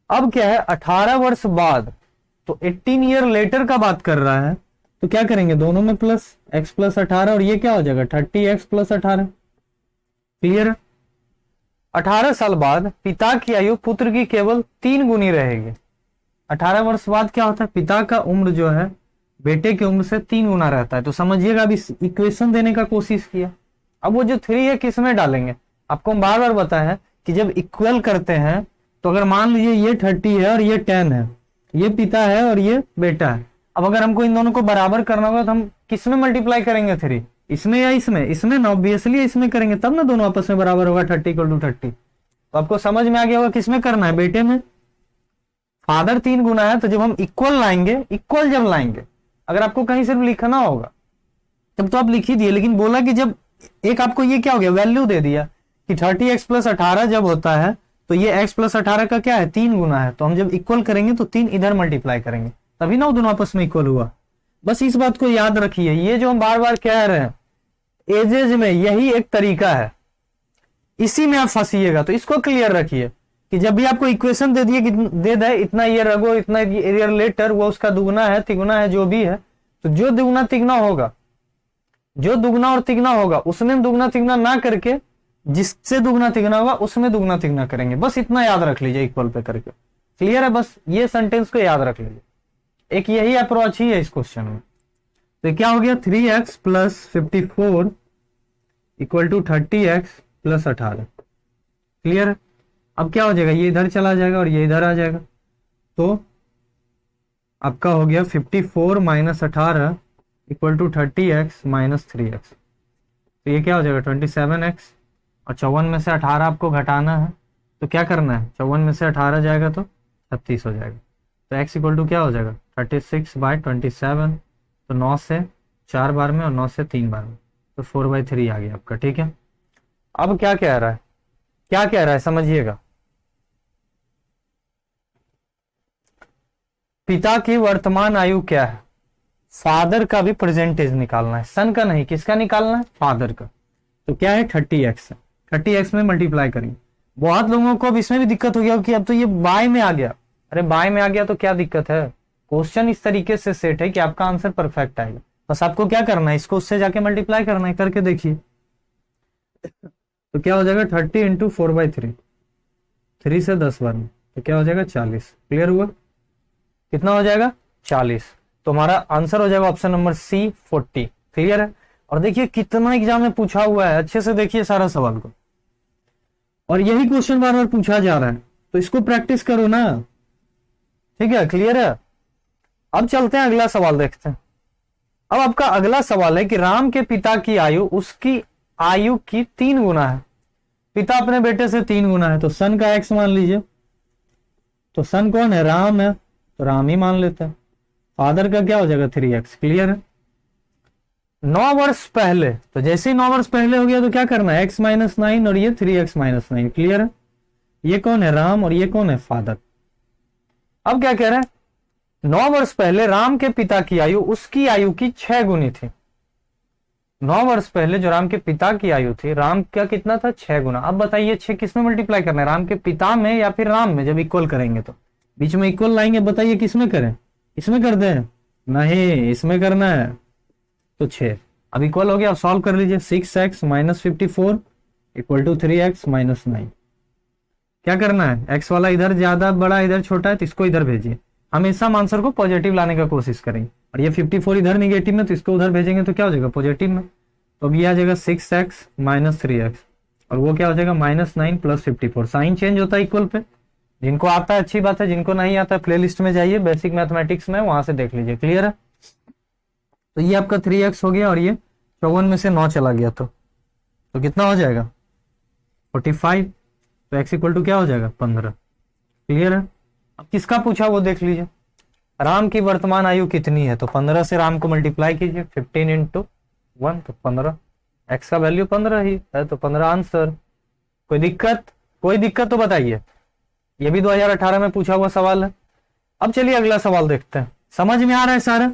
अब क्या है 18 वर्ष बाद, तो 18 ईयर लेटर का बात कर रहा है, तो क्या करेंगे दोनों में प्लस, x + 18 और ये क्या हो जाएगा 30x + 18। क्लियर है, 18 साल बाद पिता की आयु पुत्र की केवल 3 गुनी रहेगी। 18 वर्ष बाद क्या होता है, पिता का उम्र जो है बेटे की उम्र से 3 गुना रहता है। तो समझिएगा, अभी इक्वेशन देने का कोशिश किया, अब वो जो 3 है किस में डालेंगे। आपको हम बार बार बताया है कि जब इक्वल करते हैं, तो अगर मान लीजिए ये 30 है और ये 10 है, ये पिता है और ये बेटा है। अब अगर हमको इन दोनों को बराबर करना होगा तो हम किस में मल्टीप्लाई करेंगे 3, इसमें या इसमें, इसमें ना ऑब्वियसली इसमें करेंगे, तब ना दोनों आपस में बराबर होगा 30 = 30। तो आपको समझ में आ गया होगा किसमें करना है, बेटे में। फादर 3 गुना है, तो जब हम इक्वल लाएंगे, इक्वल जब लाएंगे, अगर आपको कहीं सिर्फ लिखना होगा तब तो आप लिख ही दिए, लेकिन बोला कि जब एक आपको ये क्या हो गया वैल्यू दे दिया कि 30x + 18 जब होता है, तो ये x + 18 का क्या है 3 गुना है। तो हम जब इक्वल करेंगे तो 3 इधर मल्टीप्लाई करेंगे, तभी ना वो दोनों आपस में इक्वल हुआ। बस इस बात को याद रखिए, ये जो हम बार बार कह रहे हैं एजेज में, यही एक तरीका है, इसी में आप फंसिएगा। तो इसको क्लियर रखिए कि जब भी आपको इक्वेशन दे दिए कि दे दे इतना ईयर अगो, इतना ईयर लेटर, वो उसका दुगना है तिगुना है जो भी है, तो जो दुगना तिगुना होगा, जो दुगना और तिगुना होगा उसमें दुगना तिगुना ना करके जिससे दुगना तिगुना होगा उसमें दुगना तिगुना करेंगे। बस इतना याद रख लीजिए इक्वल पे करके। क्लियर है, बस ये सेंटेंस को याद रख लीजिए, एक यही अप्रोच ही है इस क्वेश्चन में। तो क्या हो गया 3x + 54 = 30x + 18। क्लियर है, अब क्या हो जाएगा, ये इधर चला जाएगा और ये इधर आ जाएगा, तो आपका हो गया 54 minus 18 equal to 30x minus 3x। तो ये क्या हो जाएगा 27x, और 54 में से 18 आपको घटाना है, तो क्या करना है, 54 में से 18 जाएगा तो 36 हो जाएगा। तो x इक्वल टू क्या हो जाएगा 36/27, तो 9 से 4 बार में और 9 से 3 बार में, तो 4/3 आ गया आपका। ठीक है, अब क्या कह रहा है, क्या कह रहा है समझिएगा, पिता की वर्तमान आयु क्या है, फादर का भी परसेंटेज निकालना है, सन का नहीं, किसका निकालना है, फादर का। तो क्या है 30x, 30x में मल्टीप्लाई करेंगे। बहुत लोगों को अब इसमें भी दिक्कत हो गया कि अब तो ये बाय में आ गया, अरे बाय में आ गया तो क्या दिक्कत है, क्वेश्चन इस तरीके से सेट है कि आपका आंसर परफेक्ट आएगा, बस आपको क्या करना है, इसको उससे जाके मल्टीप्लाई करना है, करके देखिए। तो क्या हो जाएगा 30 इंटू 4/3, 3 से 10 बार में, तो क्या हो जाएगा 40। क्लियर हुआ, कितना हो जाएगा 40। तो हमारा आंसर हो जाएगा ऑप्शन नंबर सी 40। क्लियर है, और देखिए कितना एग्जाम में पूछा हुआ है, अच्छे से देखिए सारा सवाल को, और यही क्वेश्चन बार बार पूछा जा रहा है, तो इसको प्रैक्टिस करो ना। ठीक है, क्लियर है। अब चलते हैं अगला सवाल देखते हैं। अब आपका अगला सवाल है कि राम के पिता की आयु उसकी आयु की 3 गुना है, पिता अपने बेटे से 3 गुना है, तो सन का x मान लीजिए, तो सन कौन है, राम है, तो राम ही मान लेते हैं। फादर का क्या हो जाएगा 3x। क्लियर है, 9 वर्ष पहले, तो जैसे ही 9 वर्ष पहले हो गया तो क्या करना है, x माइनस 9 और ये 3x माइनस 9। क्लियर है, ये कौन है राम और ये कौन है फादर। अब क्या कह रहा है, 9 वर्ष पहले राम के पिता की आयु उसकी आयु की 6 गुनी थी। 9 वर्ष पहले जो राम के पिता की आयु थी, राम का कितना था 6 गुना। अब बताइए 6 किस में मल्टीप्लाई करना है, राम के पिता में या फिर राम में, जब इक्वल करेंगे तो बीच में इक्वल लाएंगे, बताइए किस में करें, इसमें कर दें, नहीं इसमें करना है, तो 6। अब इक्वल हो गया, अब सॉल्व कर लीजिए, 6x minus 54 equal to 3x minus 9। क्या करना है, x वाला इधर ज्यादा बड़ा इधर छोटा है, तो इसको इधर भेजिए, हमेशा आंसर को पॉजिटिव लाने का कोशिश करेंगे, और ये 54 इधर निगेटिव में, तो इसको उधर भेजेंगे तो क्या हो जाएगा पॉजिटिव में। तो अब ये आ जाएगा 6x माइनस 3x, और वो क्या हो जाएगा -9 प्लस 54। साइन चेंज होता है इक्वल पे, जिनको आता है अच्छी बात है, जिनको नहीं आता है प्लेलिस्ट में जाइए, बेसिक मैथमेटिक्स में, वहां से देख लीजिए। क्लियर है, तो ये आपका 3x हो गया, और ये 54 में से 9 चला गया, तो कितना हो जाएगा 45। तो x इक्वल टू क्या हो जाएगा 15। क्लियर है, अब किसका पूछा वो देख लीजिए, राम की वर्तमान आयु कितनी है, तो 15 से राम को मल्टीप्लाई कीजिए, 15 इंटू 1 तो 15, x का वैल्यू 15 ही है, तो 15 आंसर। कोई दिक्कत, कोई दिक्कत तो बताइए, ये भी 2018 में पूछा हुआ सवाल है। अब चलिए अगला सवाल देखते हैं, समझ में आ रहा है सारा,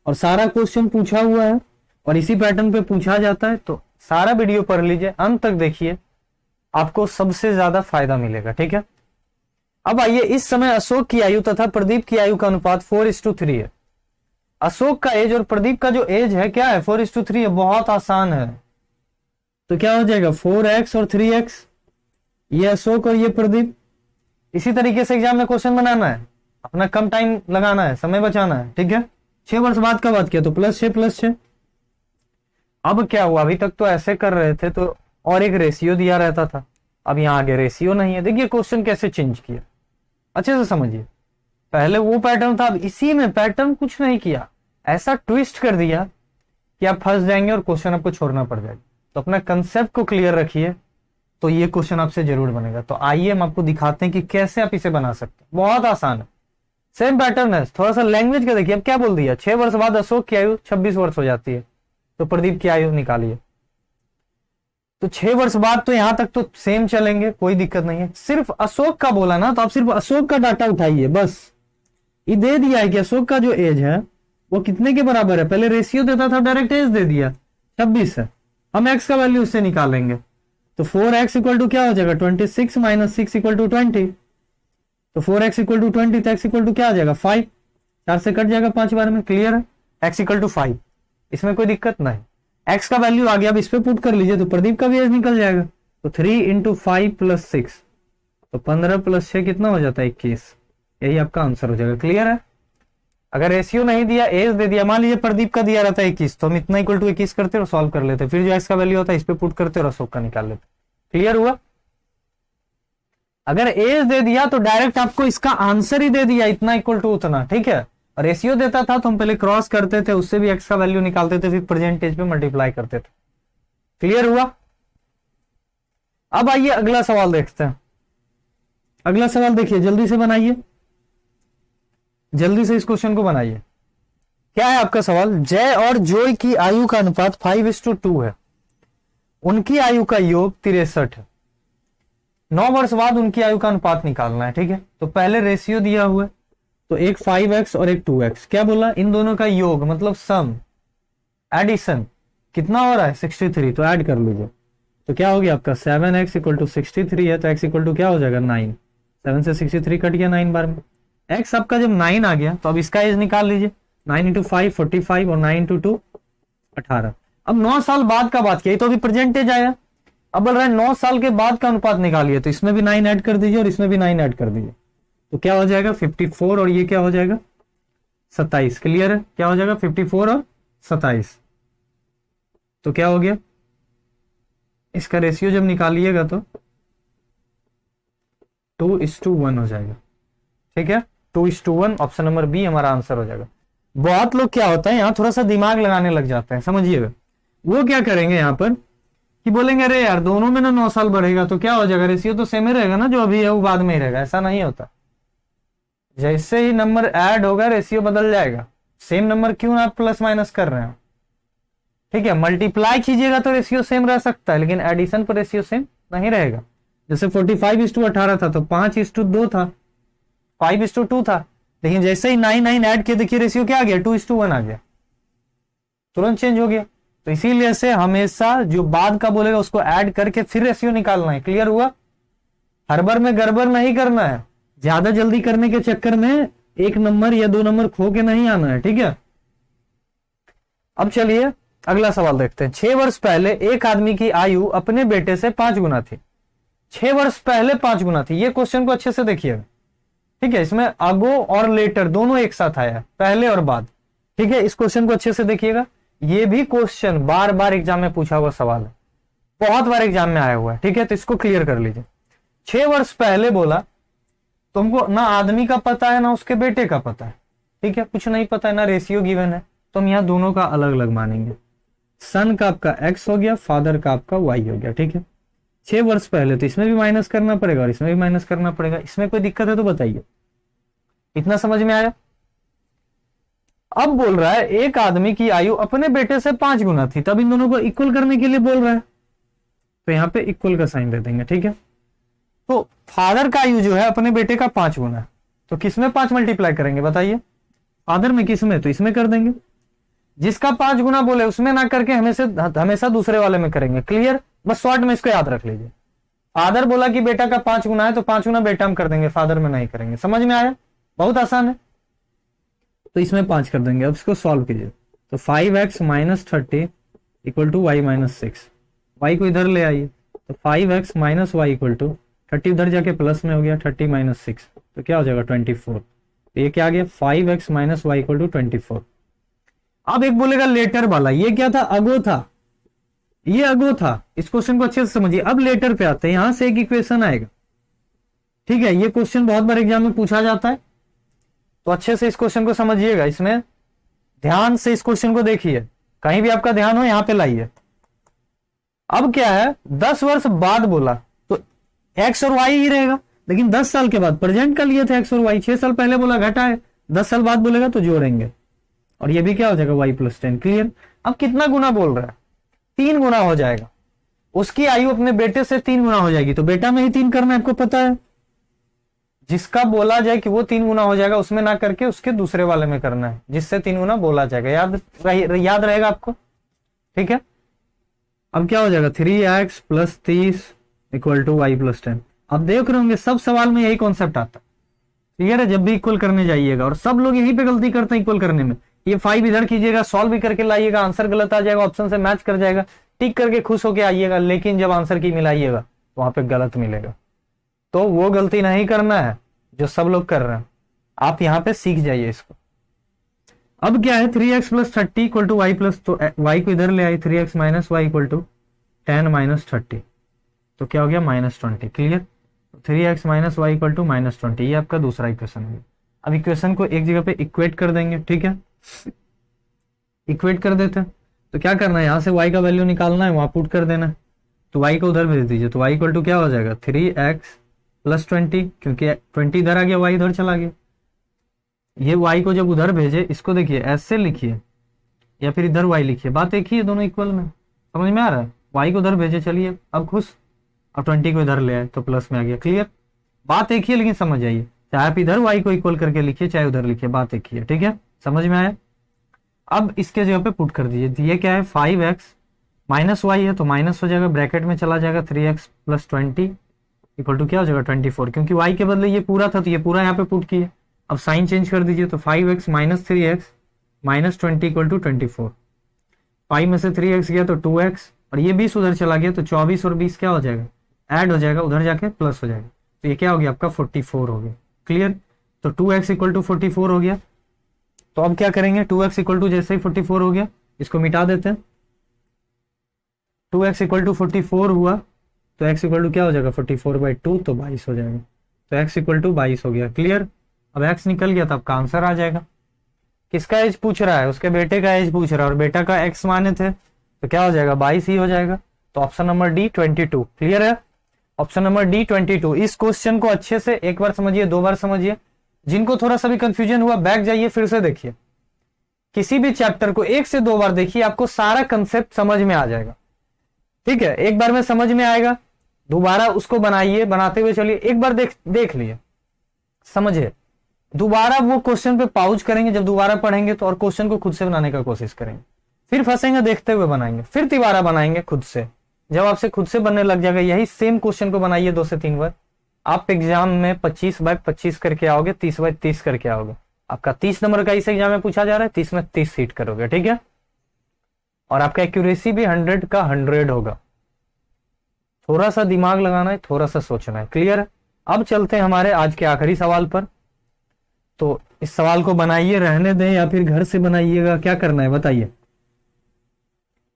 और सारा क्वेश्चन पूछा हुआ है और इसी पैटर्न पे पूछा जाता है, तो सारा वीडियो पढ़ लीजिए, अंत तक देखिए, आपको सबसे ज्यादा फायदा मिलेगा। ठीक है, अब आइए, इस समय अशोक की आयु तथा प्रदीप की आयु का अनुपात 4:3 है। अशोक का एज और प्रदीप का जो एज है क्या है 4:3 है, बहुत आसान है। तो क्या हो जाएगा 4x और 3x, ये अशोक और ये प्रदीप। इसी तरीके से एग्जाम में क्वेश्चन बनाना है, अपना कम टाइम लगाना है, समय बचाना है। ठीक है, 6 वर्ष बाद का बात किया तो +6 अब क्या हुआ, अभी तक तो ऐसे कर रहे थे तो और एक रेशियो दिया रहता था, अब यहाँ आगे रेशियो नहीं है। देखिए क्वेश्चन कैसे चेंज किया, अच्छे से समझिए। पहले वो पैटर्न था, अब इसी में पैटर्न कुछ नहीं किया, ऐसा ट्विस्ट कर दिया कि आप फंस जाएंगे और क्वेश्चन आपको छोड़ना पड़ जाएगा। तो अपना कंसेप्ट को क्लियर रखिए, तो ये क्वेश्चन आपसे जरूर बनेगा। तो आइए हम आपको दिखाते हैं कि कैसे आप इसे बना सकते हैं, बहुत आसान है, सेम पैटर्न है, थोड़ा सा लैंग्वेज का देखिए। अब क्या बोल दिया, 6 वर्ष बाद अशोक की आयु 26 वर्ष हो जाती है, तो प्रदीप की आयु निकालिए। तो 6 वर्ष बाद तो यहां तक तो सेम चलेंगे, कोई दिक्कत नहीं है। सिर्फ अशोक का बोला ना, तो आप सिर्फ अशोक का डाटा उठाइए बस। ये दे दिया है कि अशोक का जो एज है वो कितने के बराबर है, पहले रेशियो देता था, डायरेक्ट एज दे दिया 26 है, हम एक्स का वैल्यू उससे निकालेंगे। तो 4x इक्वल टू क्या हो जाएगा 26 माइनस 6 इक्वल टू 20, तो 4x इक्वल टू 20, तो x इक्वल टू क्या आ जाएगा 5, 4 से कट जाएगा 5 बार में। क्लियर है, x इक्वल टू 5, इसमें कोई दिक्कत नहीं, x का वैल्यू आ गया, अब इस पे पुट कर लीजिए, तो प्रदीप का भी एज निकल जाएगा। तो 3 इंटू 5 प्लस 6, तो 15 प्लस 6 कितना हो जाता है 21, यही आपका आंसर हो जाएगा। क्लियर है, अगर रेशियो नहीं दिया, एज दे दिया, मान लीजिए प्रदीप का दिया रहता है 21, तो हम इतना इक्वल टू 21 करते और सॉल्व कर लेते, फिर जो एक्स का वैल्यू होता है इस पे पुट करते और अशोक का निकाल लेते। क्लियर हुआ। अगर एज दे दिया तो डायरेक्ट आपको इसका आंसर ही दे दिया, इतना इक्वल टू उतना, ठीक है। और रेशियो देता था तो हम पहले क्रॉस करते थे, उससे भी एक्स का वैल्यू निकालते थे, फिर परसेंटेज पे मल्टीप्लाई करते थे। क्लियर हुआ? अब आइए अगला सवाल देखते हैं। अगला सवाल देखिए, जल्दी से बनाइए, जल्दी से इस क्वेश्चन को बनाइए। क्या है आपका सवाल? जय और जोय की आयु का अनुपात 5:2 है। उनकी आयु का योग 63 है। 9 वर्ष बाद उनकी आयु का अनुपात निकालना है, ठीक है। तो पहले रेशियो दिया हुआ है, तो एक 5x और एक 2x। क्या बोला? इन दोनों का योग मतलब सम, एडिशन कितना हो रहा है? 63। तो ऐड कर लीजिए, तो क्या हो गया आपका 7x = 63 है, तो x = क्या हो जाएगा 9। 7 से 63 कट गया 9 बार में। x आपका जब 9 आ गया तो अब इसका एज निकाल लीजिए। 9 × 5 45 और 9 × 2 18। अब 9 साल बाद का बात किया, तो अभी प्रेजेंटेज आया। अब बोल रहा है 9 साल के बाद का अनुपात निकालिए, तो इसमें भी 9 ऐड कर दीजिए और इसमें भी 9 ऐड कर दीजिए, तो क्या हो जाएगा 54 और ये क्या हो जाएगा 27। क्लियर है? क्या हो जाएगा 54 और 27। तो क्या हो गया, इसका रेशियो जब निकालिएगा तो 2:1 हो जाएगा, ठीक है। 2:1 ऑप्शन नंबर बी हमारा आंसर हो जाएगा। बहुत लोग क्या होता है यहाँ थोड़ा सा दिमाग लगाने लग जाते हैं, समझिएगा। वो क्या करेंगे यहाँ पर कि बोलेंगे अरे यार दोनों में ना 9 साल बढ़ेगा तो क्या हो जाएगा, रेशियो तो सेम ही रहेगा ना, जो अभी है वो बाद में ही रहेगा। ऐसा नहीं होता, जैसे ही नंबर ऐड होगा रेशियो बदल जाएगा। सेम नंबर क्यों आप प्लस माइनस कर रहे हैं, ठीक है। मल्टीप्लाई कीजिएगा तो रेशियो सेम रह सकता है, लेकिन एडिशन पर रेशियो सेम नहीं रहेगा। जैसे 45:18 था तो 5:2 था, 5:2 था, लेकिन जैसे ही 9 ऐड किए देखिए रेशियो क्या आ गया 2:1 आ गया, तुरंत चेंज हो गया। तो इसीलिए से हमेशा जो बाद का बोलेगा उसको ऐड करके फिर रेशियो निकालना है। क्लियर हुआ? हर बार में गड़बड़ नहीं करना है, ज्यादा जल्दी करने के चक्कर में एक नंबर या 2 नंबर खो के नहीं आना है, ठीक है। अब चलिए अगला सवाल देखते हैं। 6 वर्ष पहले एक आदमी की आयु अपने बेटे से 5 गुना थी। 6 वर्ष पहले 5 गुना थी। ये क्वेश्चन को अच्छे से देखिएगा, ठीक है। इसमें अगो और लेटर दोनों एक साथ आया है, पहले और बाद, ठीक है। इस क्वेश्चन को अच्छे से देखिएगा। ये भी क्वेश्चन बार बार एग्जाम में पूछा हुआ सवाल है, बहुत बार एग्जाम में आया हुआ है, ठीक है। तो इसको क्लियर कर लीजिए। 6 वर्ष पहले बोला, तुमको ना आदमी का पता है ना उसके बेटे का पता है, ठीक है। कुछ नहीं पता है, ना रेशियो गिवन है, तो हम यहाँ दोनों का अलग अलग मानेंगे। सन का आपका x हो गया, फादर का आपका y हो गया, ठीक है। 6 वर्ष पहले, तो इसमें भी माइनस करना पड़ेगा और इसमें भी माइनस करना पड़ेगा। इसमें कोई दिक्कत है तो बताइए। इतना समझ में आया? अब बोल रहा है एक आदमी की आयु अपने बेटे से 5 गुना थी, तब इन दोनों को इक्वल करने के लिए बोल रहा है, तो यहां पे इक्वल का साइन दे देंगे, ठीक है। तो फादर का आयु जो है अपने बेटे का 5 गुना है, तो किसमें 5 मल्टीप्लाई करेंगे बताइए? फादर में, किसमें? तो इसमें कर देंगे। जिसका 5 गुना बोले उसमें ना करके हमेशा दूसरे वाले में करेंगे। क्लियर? बस शॉर्ट में इसको याद रख लीजिए। फादर बोला कि बेटा का 5 गुना है तो 5 गुना बेटा में कर देंगे, फादर में नहीं करेंगे। समझ में आया? बहुत आसान है। तो इसमें 5 कर देंगे। अब इसको सॉल्व कीजिए, तो 5x - 30 = y - 6। y को इधर ले आइए, तो 5x - y = 30 इधर जाके प्लस में हो गया, 30 - 6 तो क्या हो जाएगा 24। ये क्या आ गया 5x - y = 24। अब एक बोलेगा लेटर वाला, ये क्या था? अगो था, ये अगो था। इस क्वेश्चन को अच्छे से समझिए। अब लेटर पे आते हैं, यहां से एक इक्वेशन आएगा, ठीक है। ये क्वेश्चन बहुत बार एग्जाम में पूछा जाता है, तो अच्छे से इस क्वेश्चन को समझिएगा। इसमें ध्यान से इस क्वेश्चन को देखिए, कहीं भी आपका ध्यान हो यहां पे लाइए। अब क्या है 10 वर्ष बाद बोला तो x और y ही रहेगा, लेकिन 10 साल के बाद प्रेजेंट का लिए थे x और y। 6 साल पहले बोला घटा है, 10 साल बाद बोलेगा तो जोड़ेंगे, और ये भी क्या हो जाएगा y + 10। क्लियर? अब कितना गुना बोल रहा है? 3 गुना हो जाएगा। उसकी आयु अपने बेटे से 3 गुना हो जाएगी, तो बेटा में ही 3 करना है, आपको पता है। जिसका बोला जाए कि वो 3 गुना हो जाएगा उसमें ना करके उसके दूसरे वाले में करना है, जिससे 3 गुना बोला जाएगा। याद रहेगा आपको, ठीक है। अब क्या हो जाएगा 3x + 30 = y + 10। अब देख रहे होंगे सब सवाल में यही कॉन्सेप्ट आता है, क्लियर है। जब भी इक्वल करने जाइएगा, और सब लोग यहीं पे गलती करते हैं इक्वल करने में। ये 5 इधर कीजिएगा, सॉल्व भी करके लाइएगा, आंसर गलत आ जाएगा, ऑप्शन से मैच कर जाएगा, टिक करके खुश होके आइएगा, लेकिन जब आंसर की मिलाइएगा तो वहां पे गलत मिलेगा। तो वो गलती नहीं करना है जो सब लोग कर रहे हैं, आप यहां पे सीख जाइए इसको। अब क्या है 3x + 30 = y+, तो y को इधर ले आई, 3x - y = 10 - 30 तो क्या हो गया -20। Clear? 3x minus y equal to -20, ये आपका दूसरा इक्वेशन है। अब इक्वेशन को एक जगह पे इक्वेट कर देंगे, ठीक है, इक्वेट कर देते हैं। तो क्या करना है, यहाँ से y का वैल्यू निकालना है, वहां पुट कर देना है, तो y को उधर भेज दीजिए। तो y इक्वल टू क्या हो जाएगा 3x प्लस 20, क्योंकि 20 इधर आ गया, y इधर चला गया। ये y को जब उधर भेजे, इसको देखिए ऐसे लिखिए या फिर इधर y लिखिए, बात एक ही है, दोनों इक्वल में, समझ में आ रहा है। y को उधर भेजे, चलिए अब खुश, अब 20 को इधर ले आए तो प्लस में आ गया, क्लियर, बात एक ही है, लेकिन समझ आइए, चाहे आप इधर y को इक्वल करके लिखिए चाहे उधर लिखिए, बात एक ही है, ठीक है, समझ में आया। अब इसके जगह पे पुट कर दीजिए, ये क्या है 5x माइनस वाई है, तो माइनस हो जाएगा, ब्रैकेट में चला जाएगा 3x प्लस 20 इक्वल टू क्या हो जाएगा 24, क्योंकि y के बदले ये पूरा था तो ये पूरा यहाँ पे पुट किया। अब साइन चेंज कर दीजिए, तो 5x minus 3x minus 20 equal to 24, 5 में से 3x गया तो 2x, और ये 20 उधर चला गया तो 24 और 20 क्या हो जाएगा, ऐड हो जाएगा, उधर जाके प्लस हो जाएगा, तो ये क्या हो गया आपका 44 हो गया, क्लियर। तो 2x इक्वल टू 44 हो गया। तो अब क्या करेंगे, 2x इक्वल टू जैसे ही 44 हो गया, इसको मिटा देते हैं, 2x इक्वल टू 44 हुआ, तो x इक्वल टू क्या हो जाएगा 44/2, तो 22 हो जाएगा, तो x इक्वल टू 22 हो गया, क्लियर। अब x निकल गया तो आपका आंसर आ जाएगा। किसका एज पूछ रहा है, उसके बेटे का एज पूछ रहा है, और बेटा का x माने थे, तो क्या हो जाएगा 22 ही हो जाएगा। तो ऑप्शन नंबर डी 22, क्लियर है, ऑप्शन नंबर डी 22। इस क्वेश्चन को अच्छे से एक बार समझिए, 2 बार समझिए, जिनको थोड़ा सा भी कंफ्यूजन हुआ बैक जाइए, फिर से देखिए, किसी भी चैप्टर को 1 से 2 बार देखिए, आपको सारा कंसेप्ट समझ में आ जाएगा, ठीक है। एक बार में समझ में आएगा, दोबारा उसको बनाइए, बनाते हुए चलिए, एक बार देख लिए, समझिए, दोबारा वो क्वेश्चन पे पाउज करेंगे, जब दोबारा पढ़ेंगे तो, और क्वेश्चन को खुद से बनाने का कोशिश करेंगे, फिर फंसेंगे, देखते हुए बनाएंगे, फिर दोबारा बनाएंगे खुद से, जब आपसे खुद से बनने लग जाएगा, यही सेम क्वेश्चन को बनाइए 2 से 3 बार, आप एग्जाम में 25/25 करके आओगे, 30/30 करके आओगे, आपका 30 नंबर का इस एग्जाम में पूछा जा रहा है, 30 में 30 सीट करोगे, ठीक है, और आपका एक्यूरेसी भी 100 का 100 होगा। थोड़ा सा दिमाग लगाना है, थोड़ा सा सोचना है, क्लियर है। अब चलते हैं हमारे आज के आखिरी सवाल पर। तो इस सवाल को बनाइए, रहने दें या फिर घर से बनाइएगा, क्या करना है बताइए,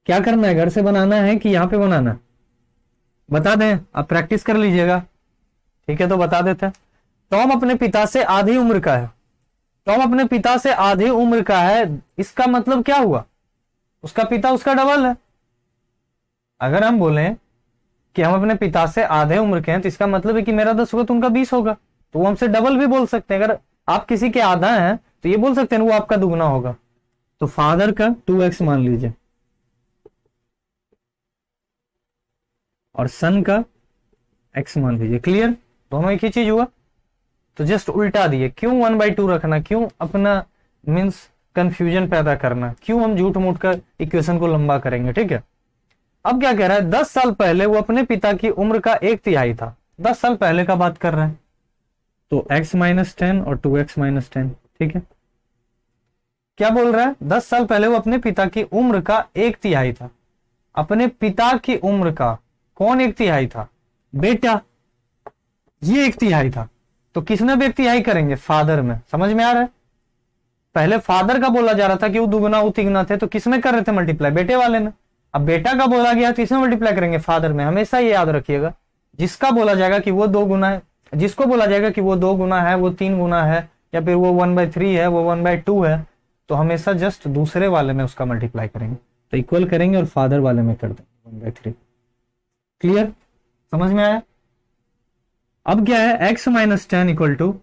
क्या करना है, घर से बनाना है कि यहाँ पे बनाना है, बता दें, आप प्रैक्टिस कर लीजिएगा, ठीक है। तो बता देते हैं, टॉम अपने पिता से आधी उम्र का है, टॉम अपने पिता से आधी उम्र का है, इसका मतलब क्या हुआ, उसका पिता उसका डबल है। अगर हम बोलें कि हम अपने पिता से आधे उम्र के हैं, तो इसका मतलब है कि मेरा 10 होगा तो उनका 20 होगा, तो वो हमसे डबल भी बोल सकते हैं। अगर आप किसी के आधा हैं तो ये बोल सकते हैं वो आपका दुगना होगा। तो फादर का 2x मान लीजिए और सन का x मान लीजिए, क्लियर, दोनों एक ही चीज हुआ। तो जस्ट उल्टा दिए, क्यों 1/2 रखना, क्यों अपना मीन्स कंफ्यूजन पैदा करना, क्यों हम झूठ मूठ कर इक्वेशन को लंबा करेंगे, ठीक है। अब क्या कह रहा है, 10 साल पहले वो अपने पिता की उम्र का 1/3 था, 10 साल पहले का बात कर रहा है, तो x माइनस 10 और 2x माइनस 10, ठीक है। क्या बोल रहा है, 10 साल पहले वो अपने पिता की उम्र का 1/3 था, अपने पिता की उम्र का कौन 1/3 था, बेटा, ये 1/3 था, तो किसने भी 1/3 करेंगे, फादर में, समझ में आ रहा है। पहले फादर का बोला जा रहा था कि वो दुगना वो तिगना थे, तो किसमें कर रहे थे मल्टीप्लाई, बेटे वाले ने। अब बेटा का बोला गया तो इसमें मल्टीप्लाई करेंगे, फादर में। हमेशा ये याद रखिएगा, जिसका बोला जाएगा कि वो 2 गुना है, जिसको बोला जाएगा कि वो 2 गुना है, वो 3 गुना है, या फिर वो 1/3 है, वो 1/2 है, तो हमेशा जस्ट दूसरे वाले में उसका मल्टीप्लाई करेंगे, तो इक्वल करेंगे और फादर वाले में कर देंगे 1/3, क्लियर, समझ में आया। अब क्या है, x minus 10 equal to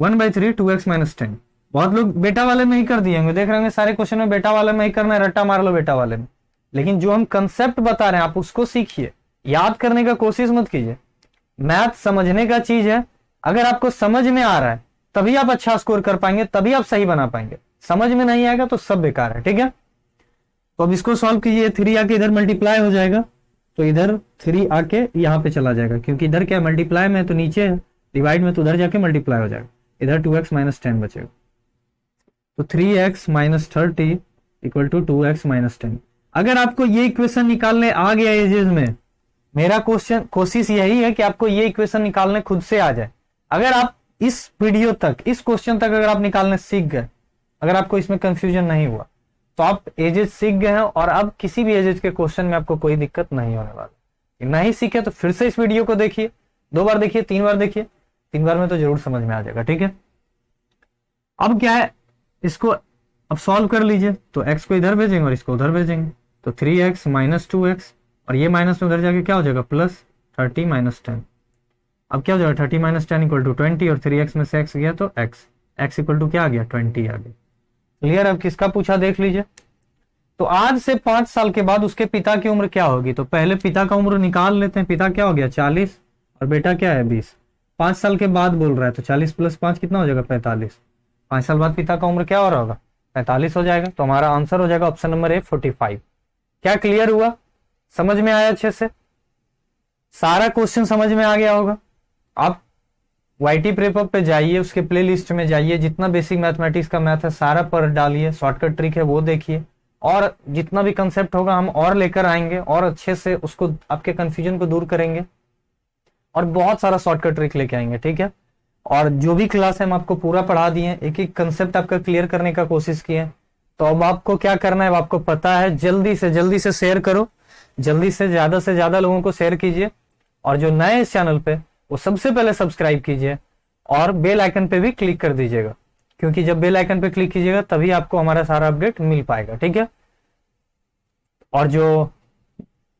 1/3 2x minus 10। बहुत लोग बेटा वाले में ही कर दिए होंगे, देख रहे होंगे सारे क्वेश्चन में बेटा वाले में ही करना है, रट्टा मार लो बेटा वाले में। लेकिन जो हम कंसेप्ट बता रहे हैं आप उसको सीखिए, याद करने का कोशिश मत कीजिए। मैथ समझने का चीज है, अगर आपको समझ में आ रहा है तभी आप अच्छा स्कोर कर पाएंगे, तभी आप सही बना पाएंगे, समझ में नहीं आएगा तो सब बेकार है, ठीक है। तो अब इसको सॉल्व कीजिए, 3 आके इधर मल्टीप्लाई हो जाएगा, तो इधर 3 आके यहाँ पे चला जाएगा, क्योंकि इधर क्या मल्टीप्लाई में तो नीचे है, डिवाइड में तो उधर जाके मल्टीप्लाई हो जाएगा, इधर 2x माइनस 10 बचेगा, तो 3x minus 30 equal to 2x minus 10। अगर आपको ये इक्वेशन निकालने आ गया एजेस में, मेरा कोशिश यही है कि आपको ये इक्वेशन निकालने खुद से आ जाए। अगर आप इस वीडियो तक, इस क्वेश्चन तक अगर आप निकालने सीख गए, अगर आपको इसमें कंफ्यूजन नहीं हुआ, तो आप एजेस सीख गए हैं, और अब किसी भी एजेस के क्वेश्चन में आपको कोई दिक्कत नहीं होने वाला। नहीं सीखे तो फिर से इस वीडियो को देखिए, 2 बार देखिए, 3 बार देखिए, 3 बार में तो जरूर समझ में आ जाएगा। ठीक है, अब क्या है, इसको अब सॉल्व कर लीजिए। तो x को इधर भेजेंगे और इसको उधर भेजेंगे, तो 3x माइनस 2x, और ये माइनस में उधर जाके क्या हो जाएगा, प्लस 30 माइनस 10। अब क्या हो जाएगा, 30 माइनस 10 इक्वल टू 20, और 3x में से x गया तो x इक्वल टू क्या आ गया, 20 आ गया। क्लियर? अब किसका पूछा देख लीजिए। तो आज से 5 साल के बाद उसके पिता की उम्र क्या होगी, तो पहले पिता का उम्र निकाल लेते हैं। पिता क्या हो गया, 40, और बेटा क्या है, 20। 5 साल के बाद बोल रहा है, तो 40 प्लस 5 कितना हो जाएगा, 45। 5 साल बाद पिता का उम्र क्या हो रहा होगा, 45 हो जाएगा। तो हमारा आंसर हो जाएगा ऑप्शन नंबर ए 45। क्या क्लियर हुआ, समझ में आया अच्छे से, सारा क्वेश्चन समझ में आ गया होगा। आप वाईटी प्रेपअप पे जाइए, उसके प्ले लिस्ट में जाइए, जितना बेसिक मैथमेटिक्स का मैथ है सारा पर डालिए, शॉर्टकट ट्रिक है वो देखिए, और जितना भी कंसेप्ट होगा हम और लेकर आएंगे और अच्छे से उसको आपके कंफ्यूजन को दूर करेंगे और बहुत सारा शॉर्टकट ट्रिक लेके आएंगे। ठीक है, और जो भी क्लास है हम आपको पूरा पढ़ा दिए, एक एक कंसेप्ट आपका क्लियर करने का कोशिश किए। तो अब आपको क्या करना है, आपको पता है, जल्दी से शेयर करो, जल्दी से ज्यादा लोगों को शेयर कीजिए, और जो नए इस चैनल पे वो सबसे पहले सब्सक्राइब कीजिए और बेल आइकन पे भी क्लिक कर दीजिएगा, क्योंकि जब बेल आइकन पे क्लिक कीजिएगा तभी आपको हमारा सारा अपडेट मिल पाएगा। ठीक है, और जो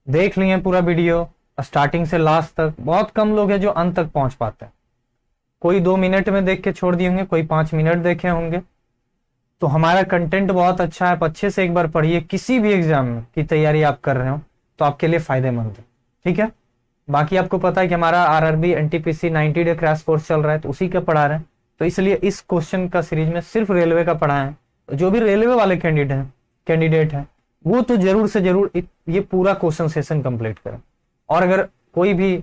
देख लिए पूरा वीडियो स्टार्टिंग से लास्ट तक, बहुत कम लोग हैं जो अंत तक पहुंच पाते हैं। कोई 2 मिनट में देख के छोड़ दिए होंगे, कोई 5 मिनट देखे होंगे। तो हमारा कंटेंट बहुत अच्छा है, आप अच्छे से एक बार पढ़िए। किसी भी एग्जाम की तैयारी आप कर रहे हो तो आपके लिए फायदेमंद है। ठीक है, बाकी आपको पता है कि हमारा RRB NTPC 90 day crash course चल रहा है, तो उसी का पढ़ा रहे हैं। तो इसलिए इस क्वेश्चन का सीरीज में सिर्फ रेलवे का पढ़ा है। तो जो भी रेलवे वाले कैंडिडेट हैं वो तो जरूर से जरूर ये पूरा क्वेश्चन सेशन कंप्लीट करें। और अगर कोई भी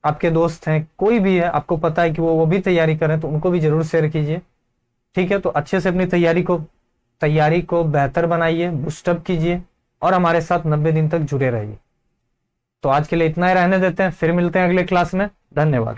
आपके दोस्त हैं, कोई भी है, आपको पता है कि वो भी तैयारी करें, तो उनको भी जरूर शेयर कीजिए। ठीक है, तो अच्छे से अपनी तैयारी को बेहतर बनाइए, बूस्टअप कीजिए, और हमारे साथ 90 दिन तक जुड़े रहिए। तो आज के लिए इतना ही रहने देते हैं, फिर मिलते हैं अगले क्लास में। धन्यवाद।